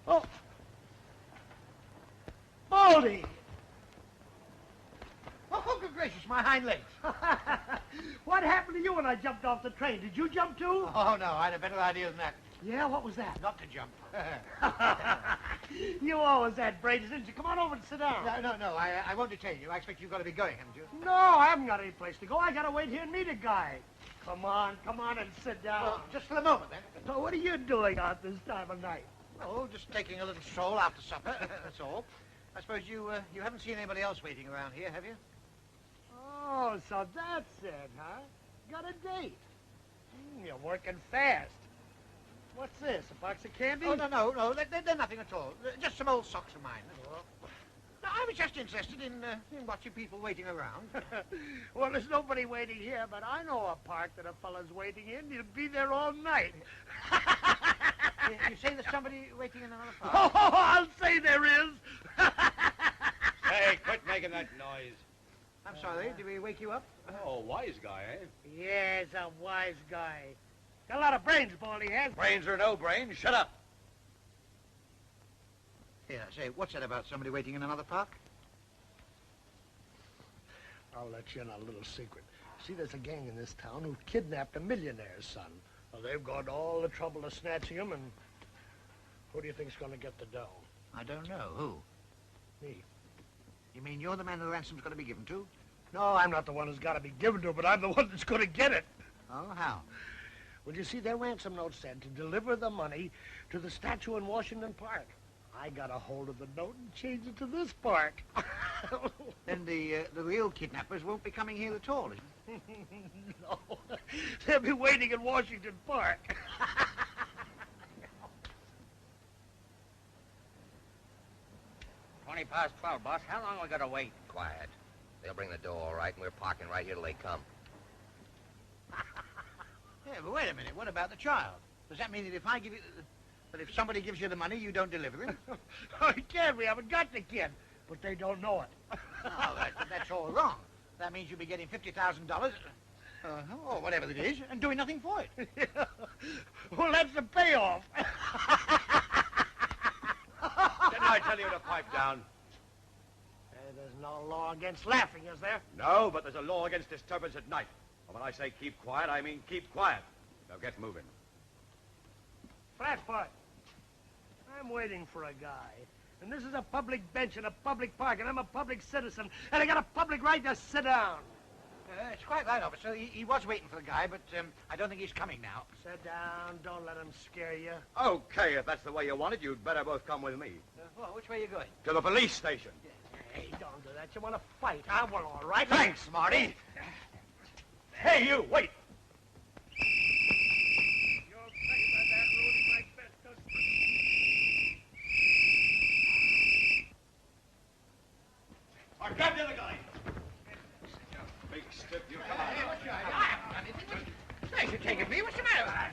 Oh! Baldy! Oh, good gracious, my hind legs. What happened to you when I jumped off the train? Did you jump too? Oh, no, I had a better idea than that. Yeah, what was that? Not to jump. You always had brains, didn't you? Come on over and sit down. No, I won't detain you. I expect you've got to be going, haven't you? No, I haven't got any place to go. I gotta wait here and meet a guy. Come on and sit down. Well, just for the moment, then. So what are you doing out this time of night? Oh, just taking a little stroll after supper, that's all. I suppose you haven't seen anybody else waiting around here, have you? Oh, so that's it, huh? Got a date. You're working fast. What's this, a box of candy? Oh, no, they're nothing at all. Just some old socks of mine, that's all. No, I was just interested in watching people waiting around. Well, there's nobody waiting here, but I know a park that a fella's waiting in. You'll be there all night. You say there's somebody waiting in another park? Oh, I'll say there is. Hey, quit making that noise. I'm sorry, did we wake you up? Oh, wise guy, eh? Yes, a wise guy. Got a lot of brains, Baldy has. Brains or no brains, shut up. Yeah, say, what's that about somebody waiting in another park? I'll let you in on a little secret. See, there's a gang in this town who kidnapped a millionaire's son. Well, they've gone to all the trouble of snatching him, and who do you think's going to get the dough? I don't know. Who? Me. You mean you're the man the ransom's going to be given to? No, I'm not the one who's got to be given to, but I'm the one that's going to get it. Oh, how? Well, you see, their ransom note said to deliver the money to the statue in Washington Park. I got a hold of the note and changed it to this park. Then the real kidnappers won't be coming here at all. No, they'll be waiting in Washington Park. 12, boss. How long we got to wait? Quiet. They'll bring the dough all right, and we're parking right here till they come. Yeah, but wait a minute. What about the child? Does that mean that if I give you... that if somebody gives you the money, you don't deliver him? Oh, you can't. We haven't got the kid. But they don't know it. No, that's all wrong. That means you'll be getting $50,000, or whatever it is, and doing nothing for it. Well, that's the payoff. Didn't I tell you to pipe down? There's no law against laughing, is there? No, but there's a law against disturbance at night. And when I say keep quiet, I mean keep quiet. Now get moving. Flatfoot, I'm waiting for a guy. And this is a public bench in a public park, and I'm a public citizen, and I got a public right to sit down. It's quite right, officer. He was waiting for the guy, but I don't think he's coming now. Sit down. Don't let him scare you. Okay, if that's the way you want it, you'd better both come with me. Well, which way are you going? To the police station. Hey, don't do that. You want to fight, huh? Well, all right. Thanks, Marty. Hey, you, wait. Or grab the other guy. Big stiff, you come on. Nice, you're taking me. What's the matter with that?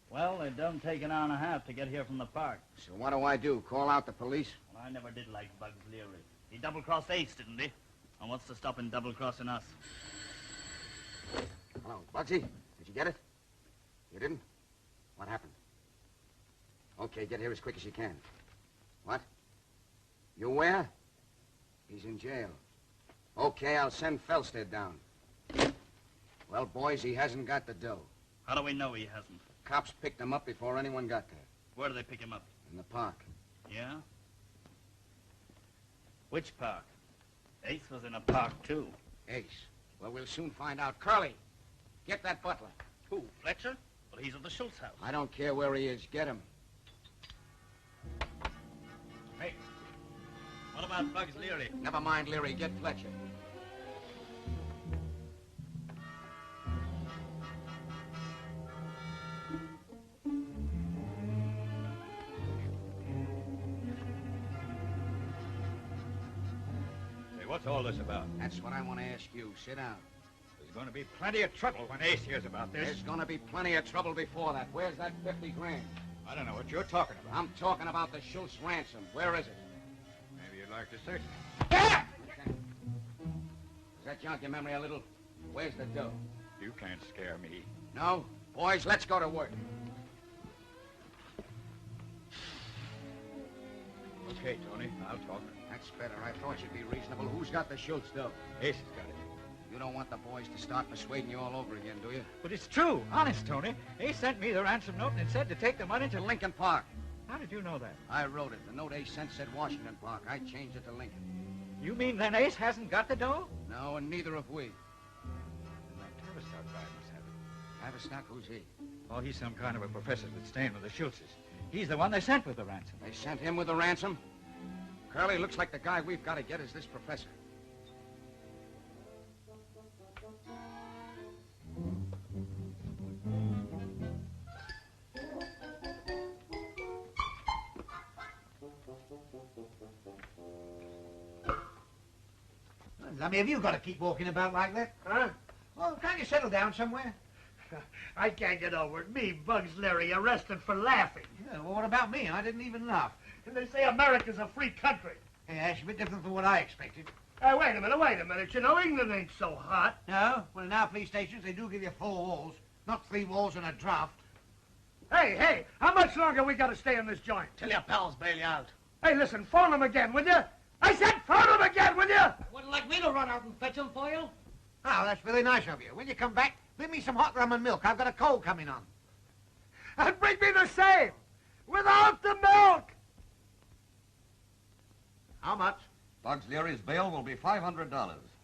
Well, it done take an hour and a half to get here from the park. So what do I do? Call out the police? Well, I never did like Bugs Leary. He double-crossed Ace, didn't he? And what's to stop him double-crossing us? Hello, Bugsy. Did you get it? You didn't? What happened? Okay, get here as quick as you can. What? You where? He's in jail. Okay, I'll send Felstead down. Well, boys, he hasn't got the dough. How do we know he hasn't? Cops picked him up before anyone got there. Where do they pick him up? In the park. Yeah? Which park? Ace was in a park, too. Ace? Well, we'll soon find out. Curly, get that butler. Who, Fletcher? Well, he's at the Schultz house. I don't care where he is. Get him. Hey, what about Bugs Leary? Never mind Leary. Get Fletcher. What's all this about? That's what I want to ask you. Sit down. There's going to be plenty of trouble when Ace hears about this. There's going to be plenty of trouble before that. Where's that 50 grand? I don't know what you're talking about. I'm talking about the Schultz ransom. Where is it? Maybe you'd like to search me. Does that jog your memory a little? Where's the dough? You can't scare me. No? Boys, let's go to work. Okay, Tony, I'll talk. That's better. I thought you'd be reasonable. Who's got the Schultz dough? Ace has got it. You don't want the boys to start persuading you all over again, do you? But it's true. Honest, Tony. Ace sent me the ransom note and it said to take the money to... Lincoln Park. How did you know that? I wrote it. The note Ace sent said Washington Park. I changed it to Lincoln. You mean then Ace hasn't got the dough? No, and neither have we. That Tavistock guy must have it. Tavistock? Who's he? Oh, he's some kind of a professor that's staying with the Schultzes. He's the one they sent with the ransom. They sent him with the ransom? Curly, looks like the guy we've got to get is this professor. Lummy, have you got to keep walking about like that? Huh? Well, can't you settle down somewhere? I can't get over it. Me, Bugs Leary, arrested for laughing. Yeah, well, what about me? I didn't even laugh. And they say America's a free country. Hey, that's a bit different from what I expected. Wait a minute. You know, England ain't so hot. No? Well, in our police stations, they do give you 4 walls, not 3 walls and a draft. Hey, how much longer we got to stay in this joint? Till your pals bail you out. Hey, listen, phone them again, will you? I said phone them again, will you? Wouldn't like me to run out and fetch them for you. Oh, that's very nice of you. When you come back, bring me some hot rum and milk. I've got a cold coming on. And bring me the same, without the milk. How much? Bugs Leary's bail will be $500.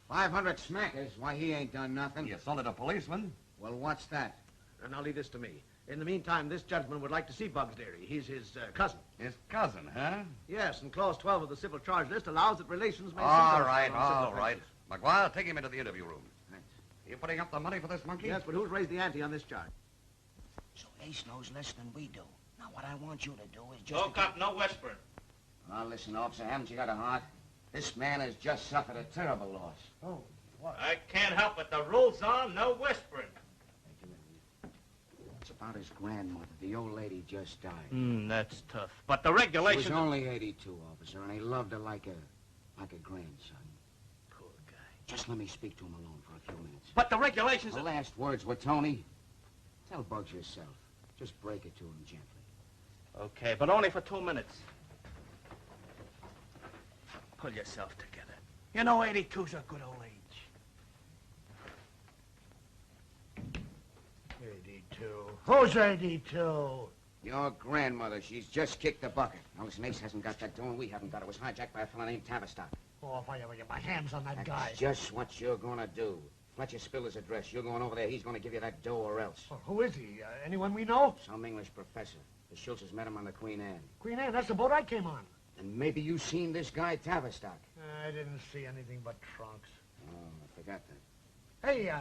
500 smackers? Why, he ain't done nothing. You assaulted a policeman? Well, what's that? Now leave this to me. In the meantime, this gentleman would like to see Bugs Leary. He's his cousin. His cousin, huh? Yes, and Clause 12 of the civil charge list allows that relations may... All right. McGuire, take him into the interview room. Thanks. You putting up the money for this monkey? Yes, but who's raised the ante on this charge? So Ace knows less than we do. Now, what I want you to do is just... Talk up, no whispering. Now, listen, officer, haven't you got a heart? This man has just suffered a terrible loss. Oh, what? I can't help it. The rules are no whispering. It's about his grandmother. The old lady just died. That's tough. But the She regulations... was only 82, officer, and he loved her like a grandson. Poor guy. Just let me speak to him alone for a few minutes. But the regulations... The last words were, Tony, tell Bugs yourself. Just break it to him gently. Okay, but only for 2 minutes. Pull yourself together. You know 82's a good old age. 82. Who's 82? Your grandmother. She's just kicked the bucket. Now, listen, Ace hasn't got that dough, and we haven't got it. It was hijacked by a fellow named Tavistock. Oh, if I ever get my hands on that guy. That's just what you're gonna do. Fletcher spilled his address. You're going over there. He's gonna give you that dough or else. Well, who is he? Anyone we know? Some English professor. The Schultzes met him on the Queen Anne. Queen Anne, that's the boat I came on. And maybe you seen this guy Tavistock. I didn't see anything but trunks. Oh, I forgot that. Hey,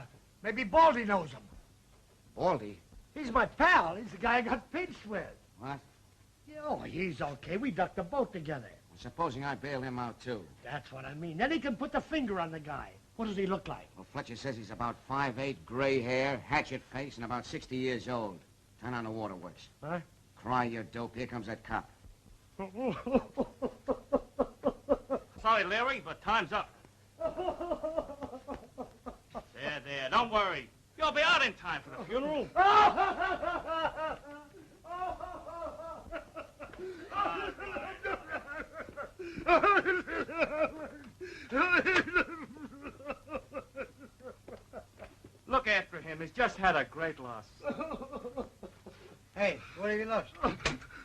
maybe Baldy knows him. Baldy? He's my pal. He's the guy I got pinched with. What? Oh, he's okay. We ducked the boat together. Supposing I bail him out, too. That's what I mean. Then he can put the finger on the guy. What does he look like? Well, Fletcher says he's about 5'8", gray hair, hatchet face, and about 60 years old. Turn on the waterworks. Huh? Cry, you dope. Here comes that cop. Sorry, Larry, but time's up. There, don't worry. You'll be out in time for the funeral. Look after him. He's just had a great loss. Hey, what have you lost?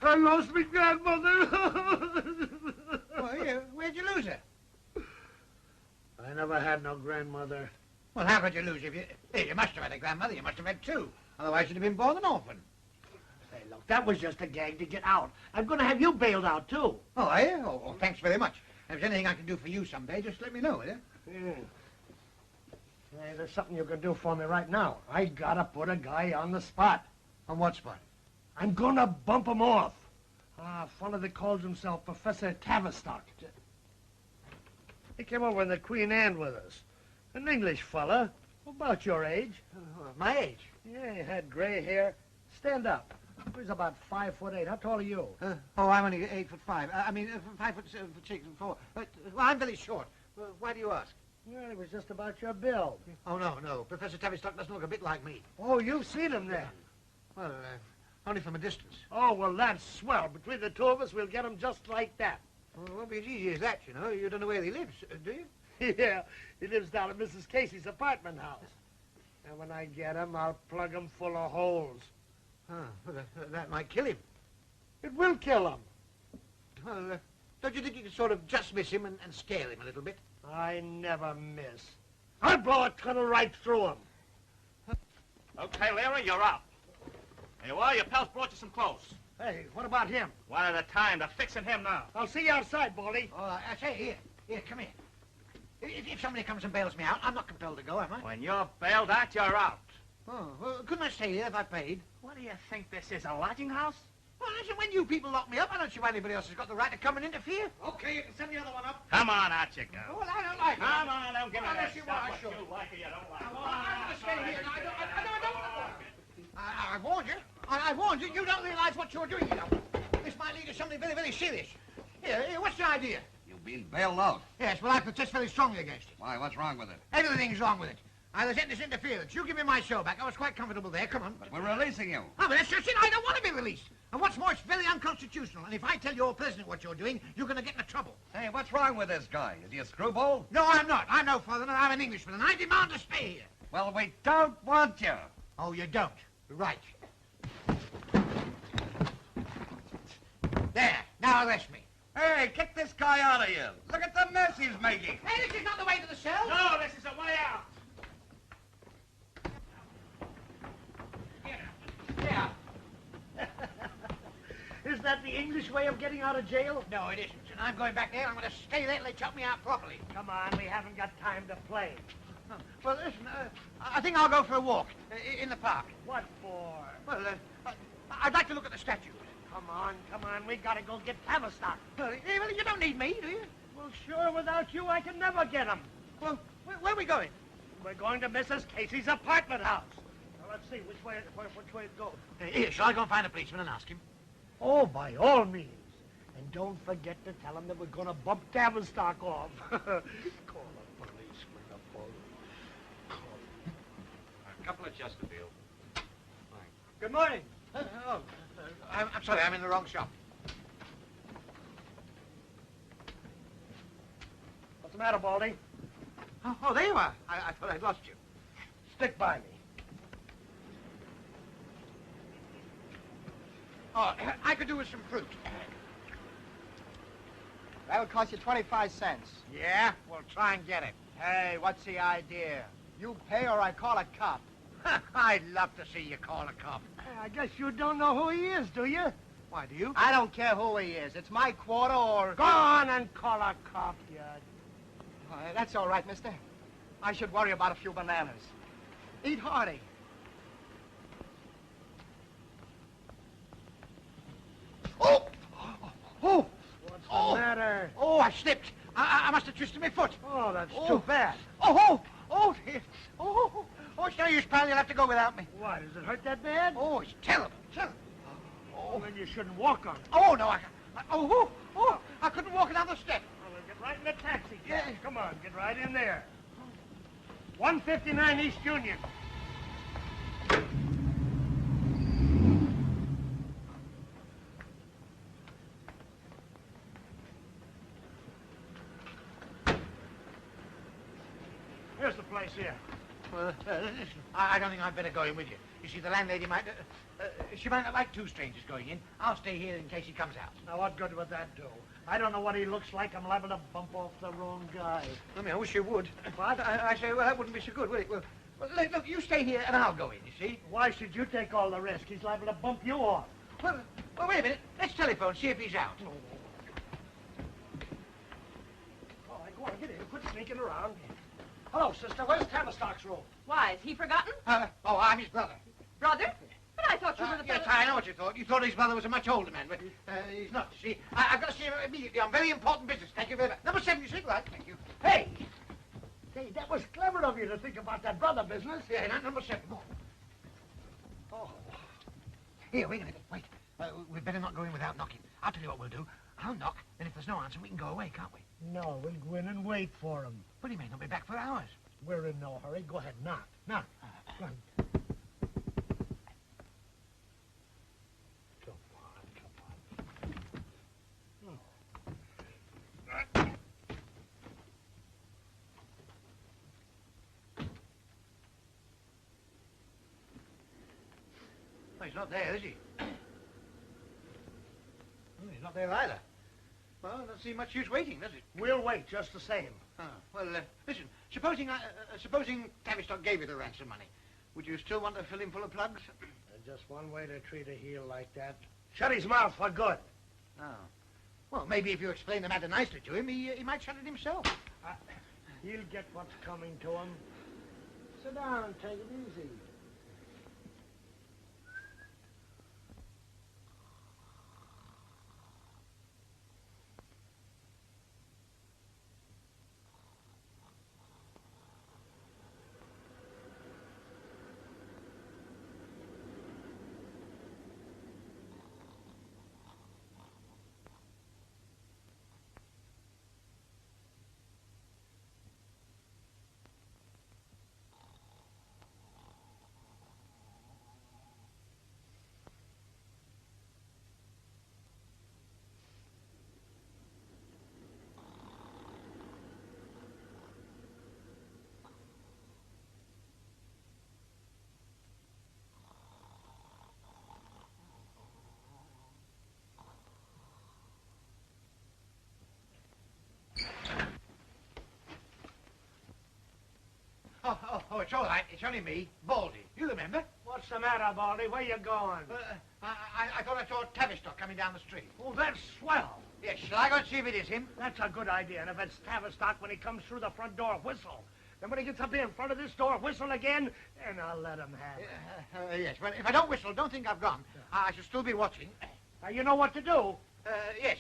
I lost my grandmother. Where'd you lose her? I never had no grandmother. Well, how could you lose if you... Hey, you must have had a grandmother. You must have had two. Otherwise, you'd have been born an orphan. Hey, look, that was just a gag to get out. I'm going to have you bailed out, too. Oh, are you? Oh, thanks very much. If there's anything I can do for you someday, just let me know, will you? Yeah. Hey, there's something you can do for me right now. I gotta put a guy on the spot. On what spot? I'm gonna bump him off. Fellow that calls himself Professor Tavistock. He came over in the Queen Anne with us. An English fella, about your age. My age? Yeah, he had gray hair. Stand up. He's about 5'8". How tall are you? I'm only 8'5". 5'6". Well, I'm very short. Why do you ask? Well, it was just about your build. Oh, no. Professor Tavistock doesn't look a bit like me. Oh, you've seen him then? Well, only from a distance. Oh, well, that's swell. Between the two of us, we'll get him just like that. Well, it won't be as easy as that, you know. You don't know where he lives, do you? Yeah, he lives down at Mrs. Casey's apartment house. And when I get him, I'll plug him full of holes. Well, that might kill him. It will kill him. Well, don't you think you can sort of just miss him and scare him a little bit? I never miss. I'll blow a tunnel right through him. Okay, Larry, you're out. There you are. Your pals brought you some clothes. Hey, what about him? One at a time. They're fixing him now. I'll see you outside, Baldy. Oh, I say, here, come here. If somebody comes and bails me out, I'm not compelled to go, am I? When you're bailed out, you're out. Oh, well, couldn't I stay here if I paid? What do you think this is, a lodging house? Well, listen, when you people lock me up, I don't see why anybody else has got the right to come and interfere. Okay, you can send the other one up. Come on, out you go. Well, I don't like it. Come on, don't give me that Unless you stuff. want, What sure. you like or you don't like. I'm going to stay here. I warned you. I warned you. You don't realize what you're doing, you know. This might lead to something very, very serious. Here, what's the idea? You've been bailed out. Yes, well, I protest very strongly against it. Why, what's wrong with it? Everything's wrong with it. I resent this interference. You give me my show back. I was quite comfortable there. Come on. But we're releasing you. Oh, but that's just it. I don't want to be released. And what's more, it's very unconstitutional. And if I tell your president what you're doing, you're going to get into trouble. Hey, what's wrong with this guy? Is he a screwball? No, I'm not. I'm no foreigner. I'm an Englishman, and I demand to stay here. Well, we don't want you. Oh, you don't? Right. There. Now arrest me. Hey, kick this guy out of here. Look at the mess he's making. Hey, this is not the way to the cell. No, this is the way out. Yeah. Is that the English way of getting out of jail? No, it isn't. And I'm going back there. I'm going to stay there till they chop me out properly. Come on, we haven't got time to play. Well, listen, I think I'll go for a walk in the park. What for? Well, I'd like to look at the statues. Come on, we gotta go get Tavistock. Well, you don't need me, do you? Well, sure, without you, I can never get him. Well, where are we going? We're going to Mrs. Casey's apartment house. Now, let's see, which way it goes. Here, shall I go and find a policeman and ask him? Oh, by all means. And don't forget to tell him that we're going to bump Tavistock off. Call the policeman, the police. A couple of Chesterfield. Good morning. I'm sorry, I'm in the wrong shop. What's the matter, Baldy? Oh, there you are. I thought I'd lost you. Stick by me. Oh, I could do with some fruit. That'll cost you 25 cents. Yeah? Well, try and get it. Hey, what's the idea? You pay or I call a cop. I'd love to see you call a cop. I guess you don't know who he is, do you? Why, do you? I don't care who he is. It's my quarter or... Go on and call a cop, you... that's all right, mister. I should worry about a few bananas. Eat hearty. Oh! What's the matter? I slipped. I must have twisted my foot. Oh, that's too bad. Dear. It's no use, pal. You'll have to go without me. Why, does it hurt that bad? Oh, it's terrible. Oh, then you shouldn't walk on it. Oh, no, I couldn't walk another step. Well, then get right in the taxi cab. Come on, get right in there. 159 East Union. Here's the place here. Well, listen, I don't think I'd better go in with you. You see, the landlady might... she might not like two strangers going in. I'll stay here in case he comes out. Now, what good would that do? I don't know what he looks like. I'm liable to bump off the wrong guy. I mean, I wish you would. What? I say, well, that wouldn't be so good, would it? Well, look, you stay here and I'll go in, you see? Why should you take all the risk? He's liable to bump you off. Well, wait a minute. Let's telephone, see if he's out. All right, go on, get in. Quit sneaking around. Hello, sister. Where's Tavistock's room? Why, has he forgotten? I'm his brother. Brother? But I thought you were the Yes, fellow... I know what you thought. You thought his brother was a much older man, but he's not, you see. I've got to see him immediately on very important business. Thank you very much. Number 7, you see? Right, thank you. Hey! Say, that was clever of you to think about that brother business. Yeah, number 7. Oh. Here, wait a minute. Wait. We'd better not go in without knocking. I'll tell you what we'll do. I'll knock, then if there's no answer, we can go away, can't we? No, we'll go in and wait for him. But he may not be back for hours. We're in no hurry. Go ahead, knock. Knock. Go on. Well, he's not there, is he? Well, he's not there either. Well, it doesn't seem much use waiting, does it? We'll wait just the same. Well, listen, supposing Tavistock gave you the ransom money, would you still want to fill him full of plugs? There's just one way to treat a heel like that. Shut his mouth for good. Oh. Well, maybe if you explain the matter nicely to him, he might shut it himself. He'll get what's coming to him. Sit down, take it easy. Oh, it's all right. It's only me, Baldy. You remember? What's the matter, Baldy? Where you going? I thought I saw Tavistock coming down the street. Oh, that's swell. Yes, shall I go and see if it is him? That's a good idea. And if it's Tavistock, when he comes through the front door, whistle. Then when he gets up here in front of this door, whistle again, and I'll let him have it. Yes, but if I don't whistle, don't think I've gone. I shall still be watching. Now, you know what to do. Yes,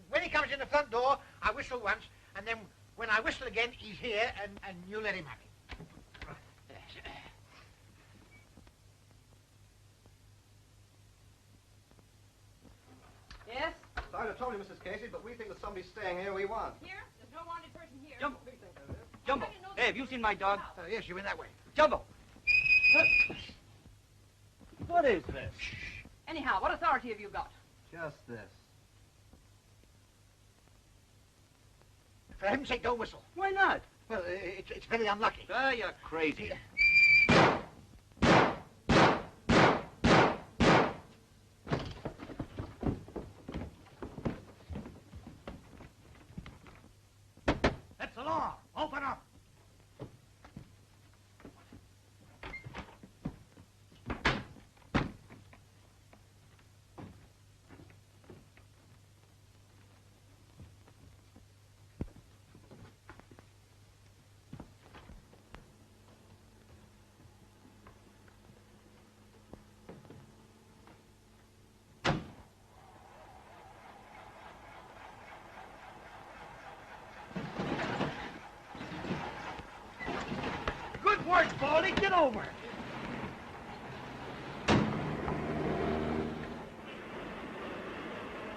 when he comes in the front door, I whistle once, and then when I whistle again, he's here, and you let him have it. Yes? Sorry to trouble you, Mrs. Casey, but we think there's somebody staying here we want. Here? There's no wanted person here. Jumbo. Jumbo. Hey, have you seen my dog? Yes, you went that way. Jumbo. What is this? Anyhow, what authority have you got? Just this. For heaven's sake, don't whistle. Why not? Well, it's very unlucky. Ah, you're crazy. That's the law. Open up. work, Baldy. Get over.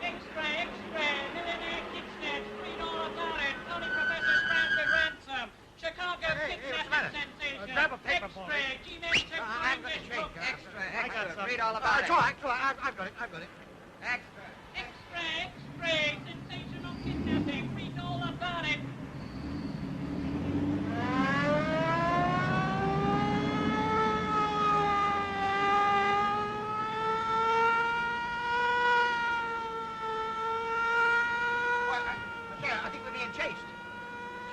Extra, extra. Millionaire kid snatch. Read all about it. Tony Professor Scranford ransom. Chicago kidnapping sensation. Grab a paper, extra. Baldy. G-Men check I've got the English check. book. Extra. Read all about it. It's all right. I've got it. Extra. Extra, extra. Sensational kidnapping. Read all about it. I think we're being chased.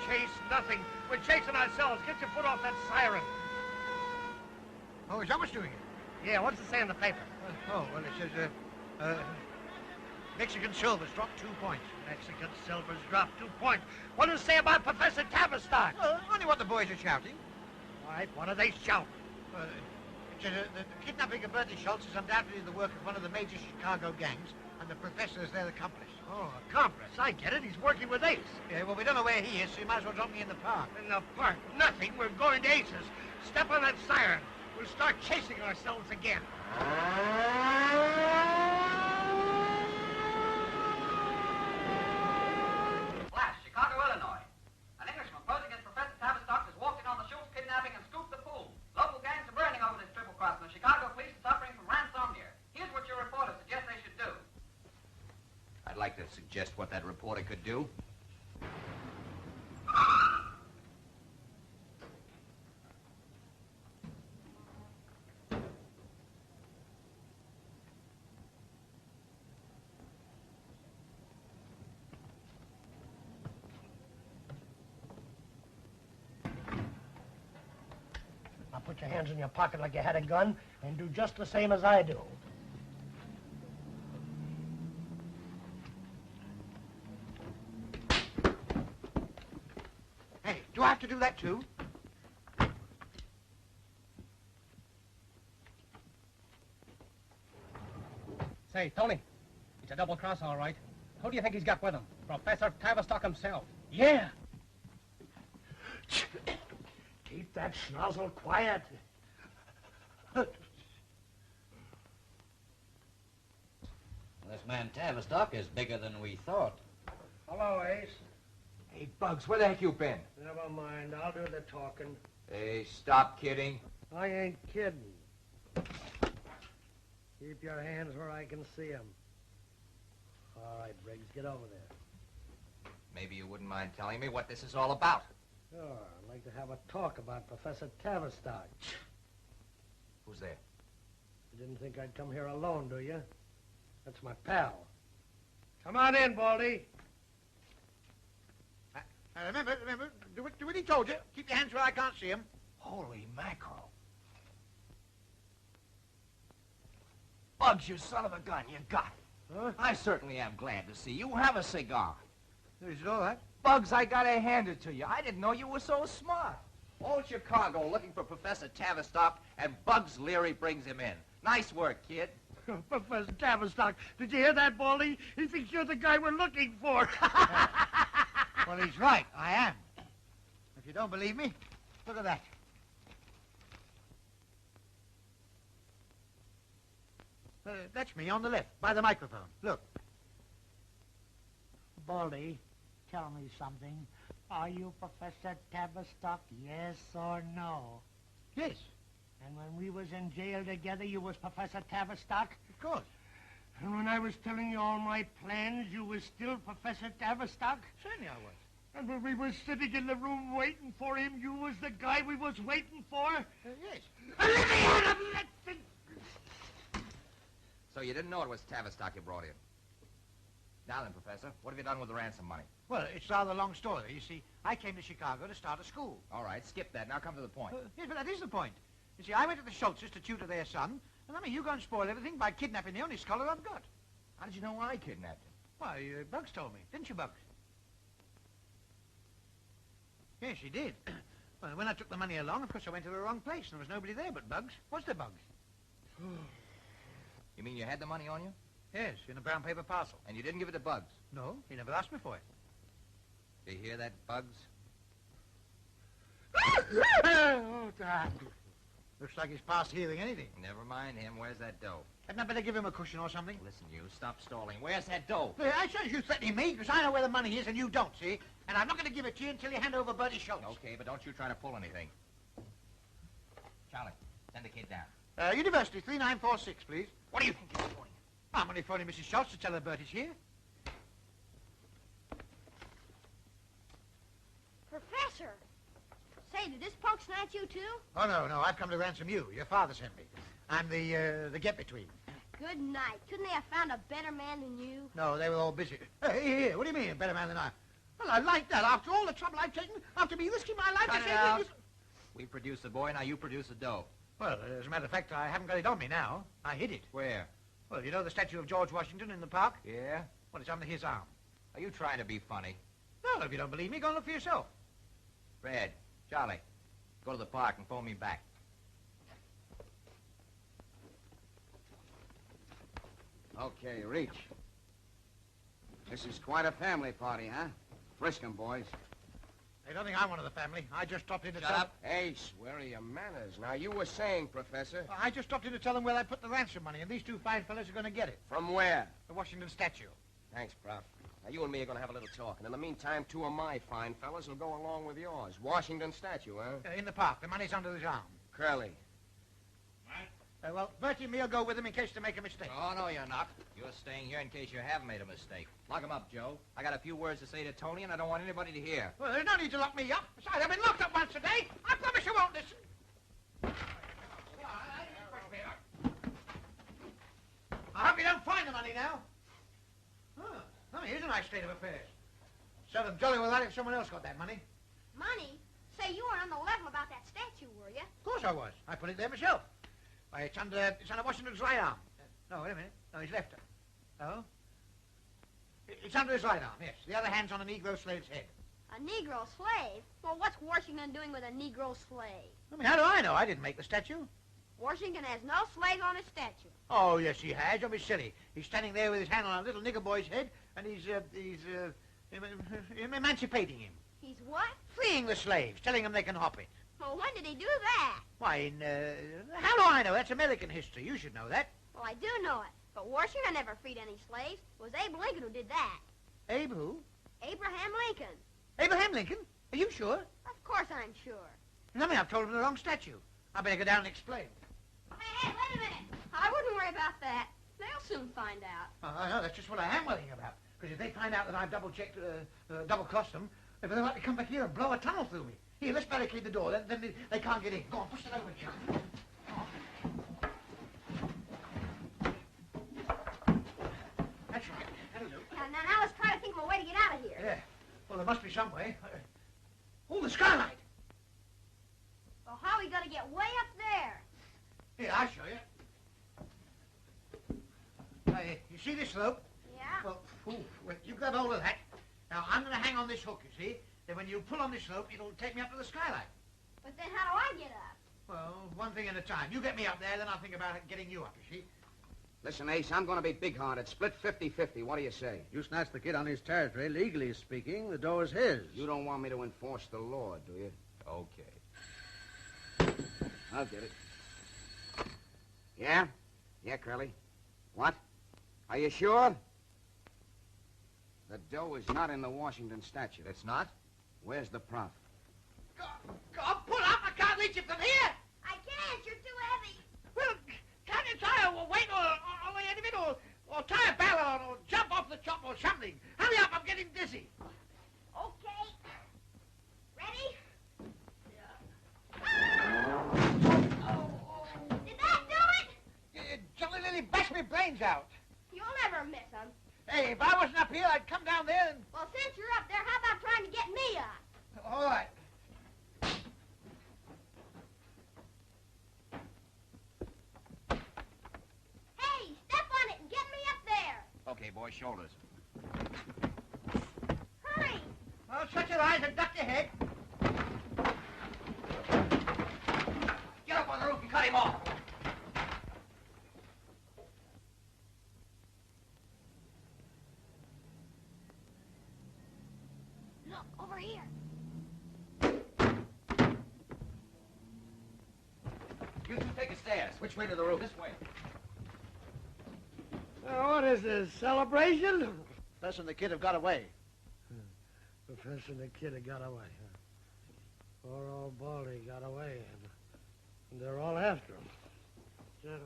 Chase nothing. We're chasing ourselves. Get your foot off that siren. Oh, is that what's doing it? Yeah, what's it say in the paper? Oh, well, it says, Mexican silver's dropped 2 points. Mexican silver's dropped 2 points. What does it say about Professor Tavistock? Only what the boys are shouting. All right, what do they shout? It says, the kidnapping of Bertie Schultz is undoubtedly the work of one of the major Chicago gangs, and the professor is their accomplice. Oh, accomplice. I get it. He's working with Ace. Yeah, well, we don't know where he is, so you might as well drop me in the park. In the park? Nothing. We're going to Ace's. Step on that siren. We'll start chasing ourselves again. Flash, Chicago, Illinois. An Englishman posing as Professor Tavistock has walked in on the Schultz kidnapping and scooped the pool. Local gangs are burning over this triple cross, and the Chicago police are suffering from ransomnia. Here's what your reporter suggests they should do. I'd like to suggest what that reporter could do. Now put your hands in your pocket like you had a gun and do just the same as I do. Hey, do I have to do that too? Say, Tony, it's a double cross, all right. Who do you think he's got with him? Professor Tavistock himself. Yeah. Keep that schnozzle quiet. This man Tavistock is bigger than we thought. Hello, Ace. Hey, Bugs, where the heck you been? Never mind. I'll do the talking. Hey, stop kidding. I ain't kidding. Keep your hands where I can see them. All right, Briggs, get over there. Maybe you wouldn't mind telling me what this is all about. Sure, I'd like to have a talk about Professor Tavistock. Who's there? You didn't think I'd come here alone, do you? That's my pal. Come on in, Baldy. Remember, do what he told you. Keep your hands where I can't see him. Holy mackerel. Bugs, you son of a gun, you got it. Huh? I certainly am glad to see you. Have a cigar. Is it all right? Bugs, I gotta hand it to you. I didn't know you were so smart. All Chicago looking for Professor Tavistock, and Bugs Leary brings him in. Nice work, kid. Professor Tavistock, did you hear that, Baldy? He thinks you're the guy we're looking for. Well, he's right. I am. If you don't believe me, look at that. That's me on the left, by the microphone. Look. Baldy, tell me something. Are you Professor Tavistock, yes or no? Yes. And when we was in jail together, you was Professor Tavistock? Of course. And when I was telling you all my plans, you was still Professor Tavistock? Certainly I was. And when we was sitting in the room waiting for him, you was the guy we was waiting for? Yes. Let me out of that thing! So you didn't know it was Tavistock you brought in? Now then, Professor, what have you done with the ransom money? Well, it's rather a long story. You see, I came to Chicago to start a school. All right, skip that. Now come to the point. Yes, but that is the point. You see, I went to the Schultzes to tutor their son, and I mean, you go and spoil everything by kidnapping the only scholar I've got. How did you know I kidnapped him? Why, Bugs told me. Didn't you, Bugs? Yes, he did. Well, when I took the money along, of course, I went to the wrong place, and there was nobody there but Bugs. Was there, Bugs? You mean you had the money on you? Yes, in a brown paper parcel. And you didn't give it to Bugs? No, he never asked me for it. Do you hear that, Bugs? Oh, Looks like he's past hearing anything. Never mind him. Where's that dough? Hadn't I better give him a cushion or something? Listen, you, stop stalling. Where's that dough? Hey, I said you threatening me because I know where the money is and you don't, see? And I'm not going to give it to you until you hand over Bertie Schultz. Okay, but don't you try to pull anything. Charlie, send the kid down. University 3946, please. What do you think you're doing? I'm only phoning Mrs. Schultz to tell her Bertie's here. Professor! Say, did this punk snatch you, too? Oh, no, I've come to ransom you. Your father sent me. I'm the get-between. Good night. Couldn't they have found a better man than you? No, they were all busy. Hey, here, what do you mean, a better man than I? Well, I like that. After all the trouble I've taken, after me risking my life... Cut it out. We produce the boy, now you produce the dough. Well, as a matter of fact, I haven't got it on me now. I hid it. Where? Well, you know the statue of George Washington in the park? Yeah? Well, it's under his arm. Are you trying to be funny? Well, if you don't believe me, go and look for yourself. Fred, Charlie, go to the park and phone me back. Okay, reach. This is quite a family party, huh? Frisk 'em, boys. They don't think I'm one of the family. I just stopped in to Shut tell... up. Ace, where are your manners? Now, you were saying, Professor. I just stopped in to tell them where I put the ransom money, and these two fine fellas are going to get it. From where? The Washington statue. Thanks, Prof. Now, you and me are going to have a little talk, and in the meantime, two of my fine fellas will go along with yours. Washington statue, huh? In the park. The money's under his arm. Curly. Well, Bertie and me will go with him in case they make a mistake. Oh, no, you're not. You're staying here in case you have made a mistake. Lock him up, Joe. I got a few words to say to Tony, and I don't want anybody to hear. Well, there's no need to lock me up. Besides, I've been locked up once a day. I promise you won't listen. I hope you don't find the money now. Oh, here's a nice state of affairs. Serve them jolly well that if someone else got that money. Money? Say, you weren't on the level about that statue, were you? Of course I was. I put it there myself. Why, it's under Washington's right arm. No, wait a minute. No, his left arm. Oh? It's under his right arm, yes. The other hand's on a Negro slave's head. A Negro slave? Well, what's Washington doing with a Negro slave? I mean, how do I know? I didn't make the statue. Washington has no slaves on his statue. Oh, yes, he has. Don't be silly. He's standing there with his hand on a little nigger boy's head, and he's emancipating him. He's what? Freeing the slaves, telling them they can hop it. Well, when did he do that? Why, how do I know? That's American history. You should know that. Well, I do know it. But Washington never freed any slaves. It was Abe Lincoln who did that. Abe who? Abraham Lincoln. Abraham Lincoln? Are you sure? Of course I'm sure. No, I've told him the wrong statue. I better go down and explain. Hey, wait a minute. I wouldn't worry about that. They'll soon find out. I know, that's just what I am worrying about. Because if they find out that I've double-checked, double-crossed them, they'll likely come back here and blow a tunnel through me. Here, let's barricade the door. Then they can't get in. Go on, push it over, John. That's right. That'll do. Now let's try to think of a way to get out of here. Yeah. Well, there must be some way. Oh, the skylight. Well, how are we going to get way up there? Here, I'll show you. You see this rope? Yeah. Well, you grab hold of that. Now, I'm going to hang on this hook, you see? Then when you pull on this rope, it'll take me up to the skylight. But then how do I get up? Well, one thing at a time. You get me up there, then I'll think about getting you up, you see? Listen, Ace, I'm going to be big-hearted. Split 50-50. What do you say? You snatched the kid on his territory. Legally speaking, the door is his. You don't want me to enforce the law, do you? Okay. I'll get it. Yeah? Yeah, Curly. What? Are you sure? The dough is not in the Washington statue. It's not? Where's the prof? Go, pull up! I can't reach it from here! I can't! You're too heavy! Well, can't you tie a weight on the end of it, or tie a barrel on, or jump off the top or something? Hurry up, I'm getting dizzy. Okay. Ready? Did that do it? Jolly nearly bashed my brains out. You'll never miss them. Hey, if I wasn't up here, I'd come down there and... Well, since you're up there, how about trying to get me up? All right. Hey, step on it and get me up there. Okay, boy, shoulders. Hurry. Well, shut your eyes and duck your head. Get up on the roof and cut him off. Look, over here. take the stairs. Which way to the roof? This way. What is this, celebration? Professor and the kid have got away. Professor and the kid have got away. Poor old Baldy got away, and they're all after him.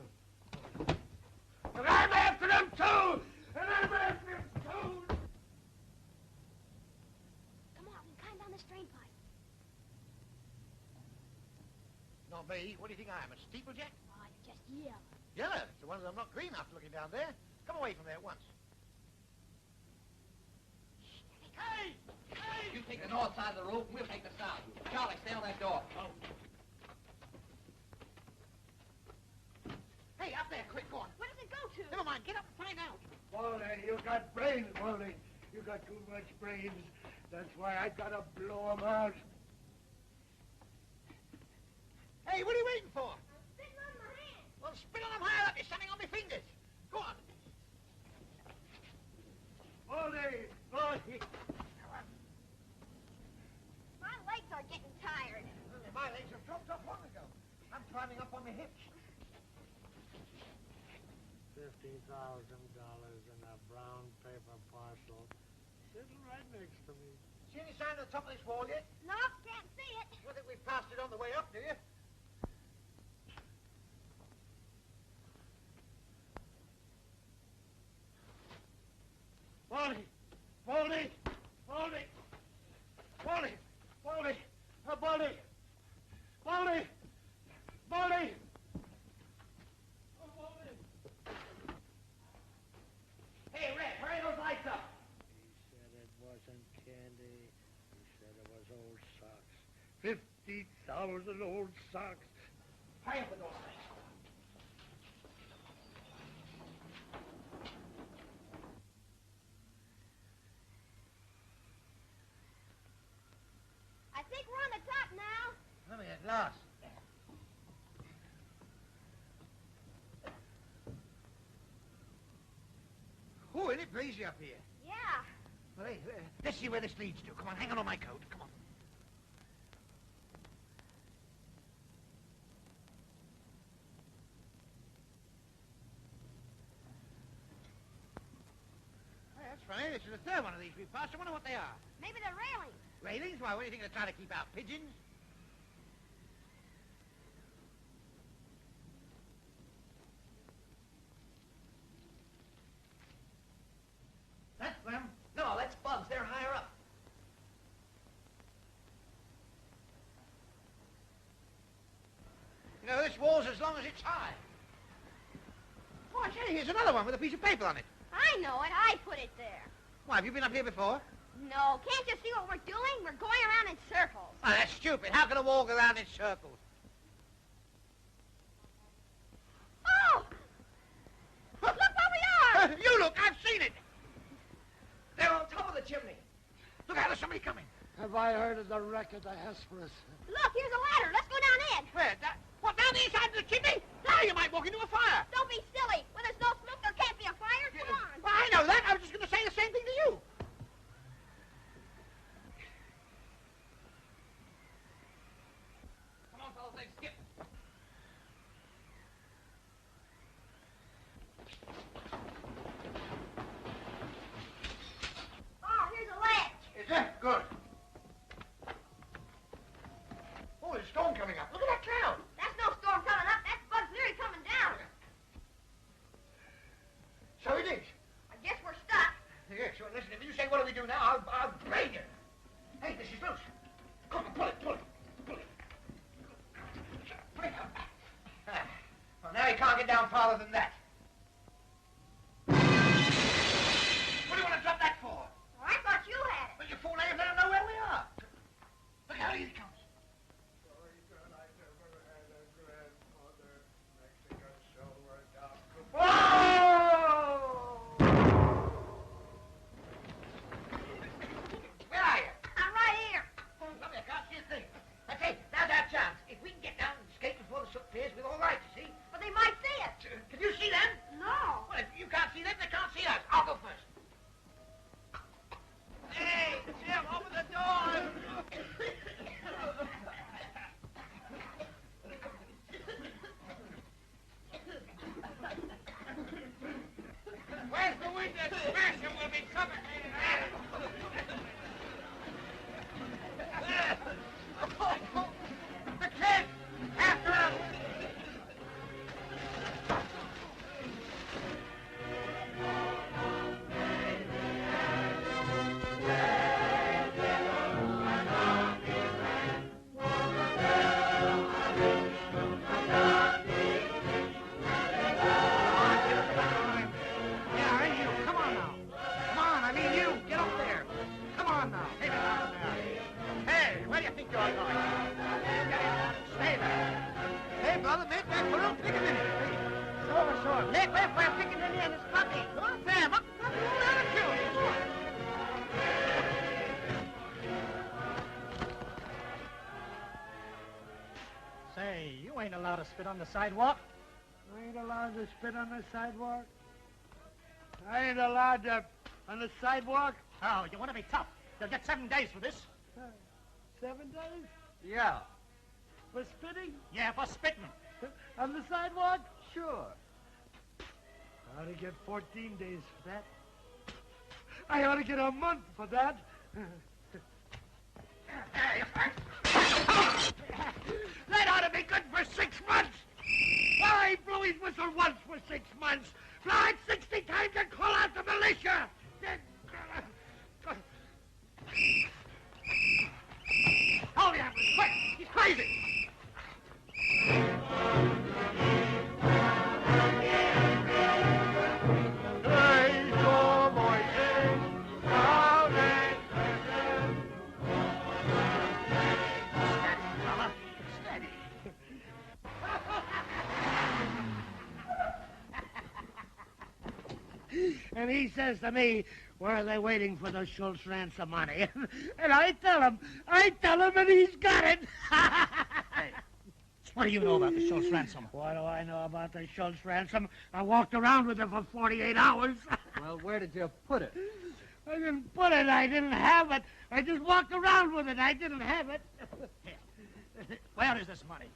And I'm after them, too! And I'm after them, too! Come on, we climb down this drain pipe. Not me. What do you think I am, a steeplejack? Oh, you're just yellow. Yellow. It's the one that I'm not green after looking down there. Come away from there at once. Hey! Hey! You take the north side of the roof, and we'll take the south. Charlie, stay on that door. Oh. Hey, up there, quick, go on. Where does it go to? Never mind, get up and find out. Baldy, you got brains, Baldy. You got too much brains. That's why I gotta blow 'em out. Hey, what are you waiting for? I'm spitting on my hand. Well, spit on them higher up. You're standing on my fingers. Go on. Baldy! Baldy! My legs are getting tired. My legs have dropped off long ago. I'm climbing up on my hips. $50,000 in a brown paper parcel sitting right next to me. See any sign of the top of this wall yet? No, can't see it. You don't think we passed it on the way up, do you? Baldy! Baldy! Baldy! Baldy! Baldy! Baldy! Baldy! Baldy! Hey, Red, hurry those lights up. He said it wasn't candy. He said it was old socks. 50,000 old socks. Hurry up with those lights. I think we're on the top now. Let me get lost. Oh, isn't it breezy up here? Yeah. Well, hey, let's see where this leads to. Come on, hang on my coat. Come on. Hey, that's funny. This is the third one of these we've passed. I wonder what they are. Maybe they're railings. Railings? Why, what do you think they're trying to keep out? Pigeons? That's them. No, that's bugs. They're higher up. You know, this wall's as long as it's high. Oh, I say, here's another one with a piece of paper on it. I know it. I put it there. Why, have you been up here before? No, can't you see what we're doing? We're going around in circles. Oh, that's stupid. How can a wall go around in circles? Oh! Look where we are! You look, I've seen it. They're on top of the chimney. Look out, there's somebody coming. Have I heard of the wreck of the Hesperus? Look, here's a ladder. Let's go down in. Where? What, down the inside of the chimney? Now you might walk into a fire. Don't be silly. When there's no smoke, there can't be a fire. Come on. Well, I know that. I was just going to say the same thing to you. Come on, fellas, let's skip. Oh, here's a ledge. Is it? Good. Oh, there's a storm coming up. Look at that cloud. That's no storm coming up. That's Bugs Leary coming down. So it is. I guess we're stuck. Yeah, sure. Listen, if you say, what do we do now, I'll brain you. Hey, this is loose. Come on, pull it. Pull it. Pull it out. Well, now he can't get down farther than that. What do you want to drop that for? Well, I thought you had it. Well, you fool, I don't know where we are. Look out, here he comes. Where are you? I'm right here. Lovely, I can't see a thing. Okay, now's our chance. If we can get down and escape before the soot clears, we're all right, you see? But they might see us. Can you see that? bother, mate. Back for old Piccadilly. Sure. Let where for Piccadilly and his puppy. Come on, Sam. Up, up, all out of queue. Come on. Say, you ain't allowed to spit on the sidewalk. I ain't allowed to spit on the sidewalk. I ain't allowed to on the sidewalk. Oh, you want to be tough. You'll get 7 days for this. 7 days? Yeah. For spitting? Yeah, for spitting. On the sidewalk? Sure. I ought to get 14 days for that. I ought to get a month for that. That ought to be good for 6 months. I blew his whistle once for 6 months. Fly 60 times and call out the militia. Hold the ambulance, quick! He's crazy! And he says to me, where are they waiting for the Schultz ransom money? And I tell him, and he's got it. What do you know about the Schultz ransom? What do I know about the Schultz ransom? I walked around with it for 48 hours. Well, where did you put it? I didn't put it. I didn't have it. I just walked around with it. I didn't have it. Where is this money?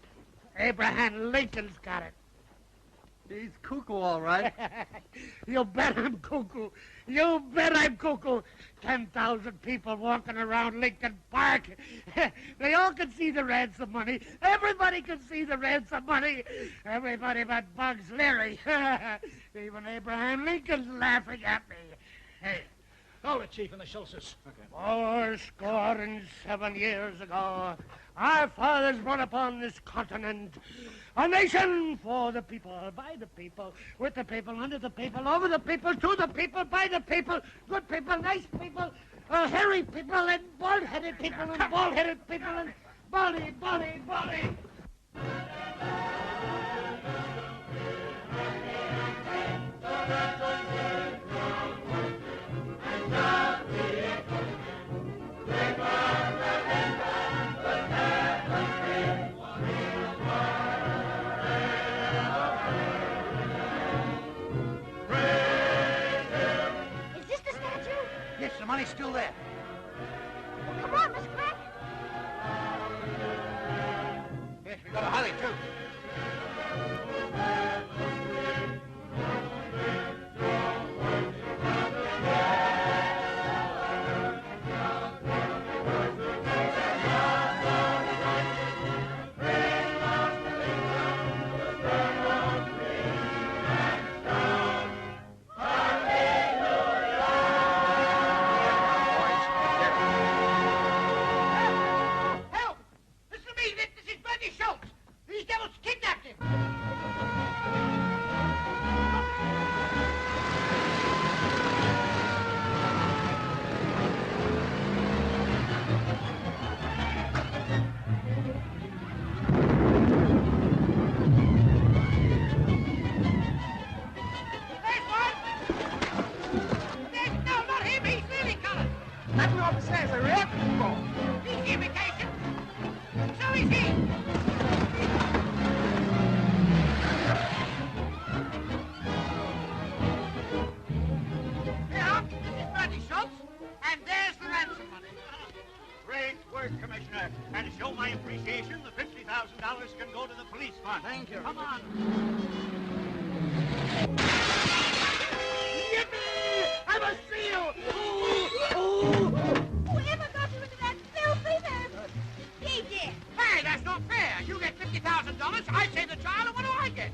Abraham Lincoln's got it. He's cuckoo, all right. You bet I'm cuckoo. You bet I'm cuckoo. 10,000 people walking around Lincoln Park. They all can see the ransom money. Everybody can see the ransom money. Everybody but Bugs Leary. Even Abraham Lincoln's laughing at me. Hey, hold it, Chief, and the Schultzes. Okay. 407 years ago, our fathers brought upon this continent a nation for the people, by the people, with the people, under the people, over the people, to the people, by the people, good people, nice people, hairy people, and bald-headed people, and bald-headed people, and baldy. Yes, the money's still there. Well, come on, Miss Crack. Yes, we gotta hurry, too. Help! Listen to me, this is Bertie Schultz. These devils kidnapped him. There's one! No, not him, he's really colored. That's what I'm saying, they're after for. He's here vacation. So is he. Here, this is Bertie Schultz, and there's the ransom money. Great work, Commissioner. And to show my appreciation, the $50,000 can go to the police fund. Thank you. Come on. Yippee! I'm a seal! Whoever got you into that filthy mess? He did. Hey, that's not fair. You get $50,000, I save the child, and what do I get?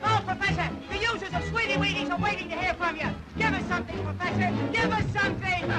Oh, Professor, the users of Sweetie Weeties are waiting to hear from you. Give us something, Professor. Give us something.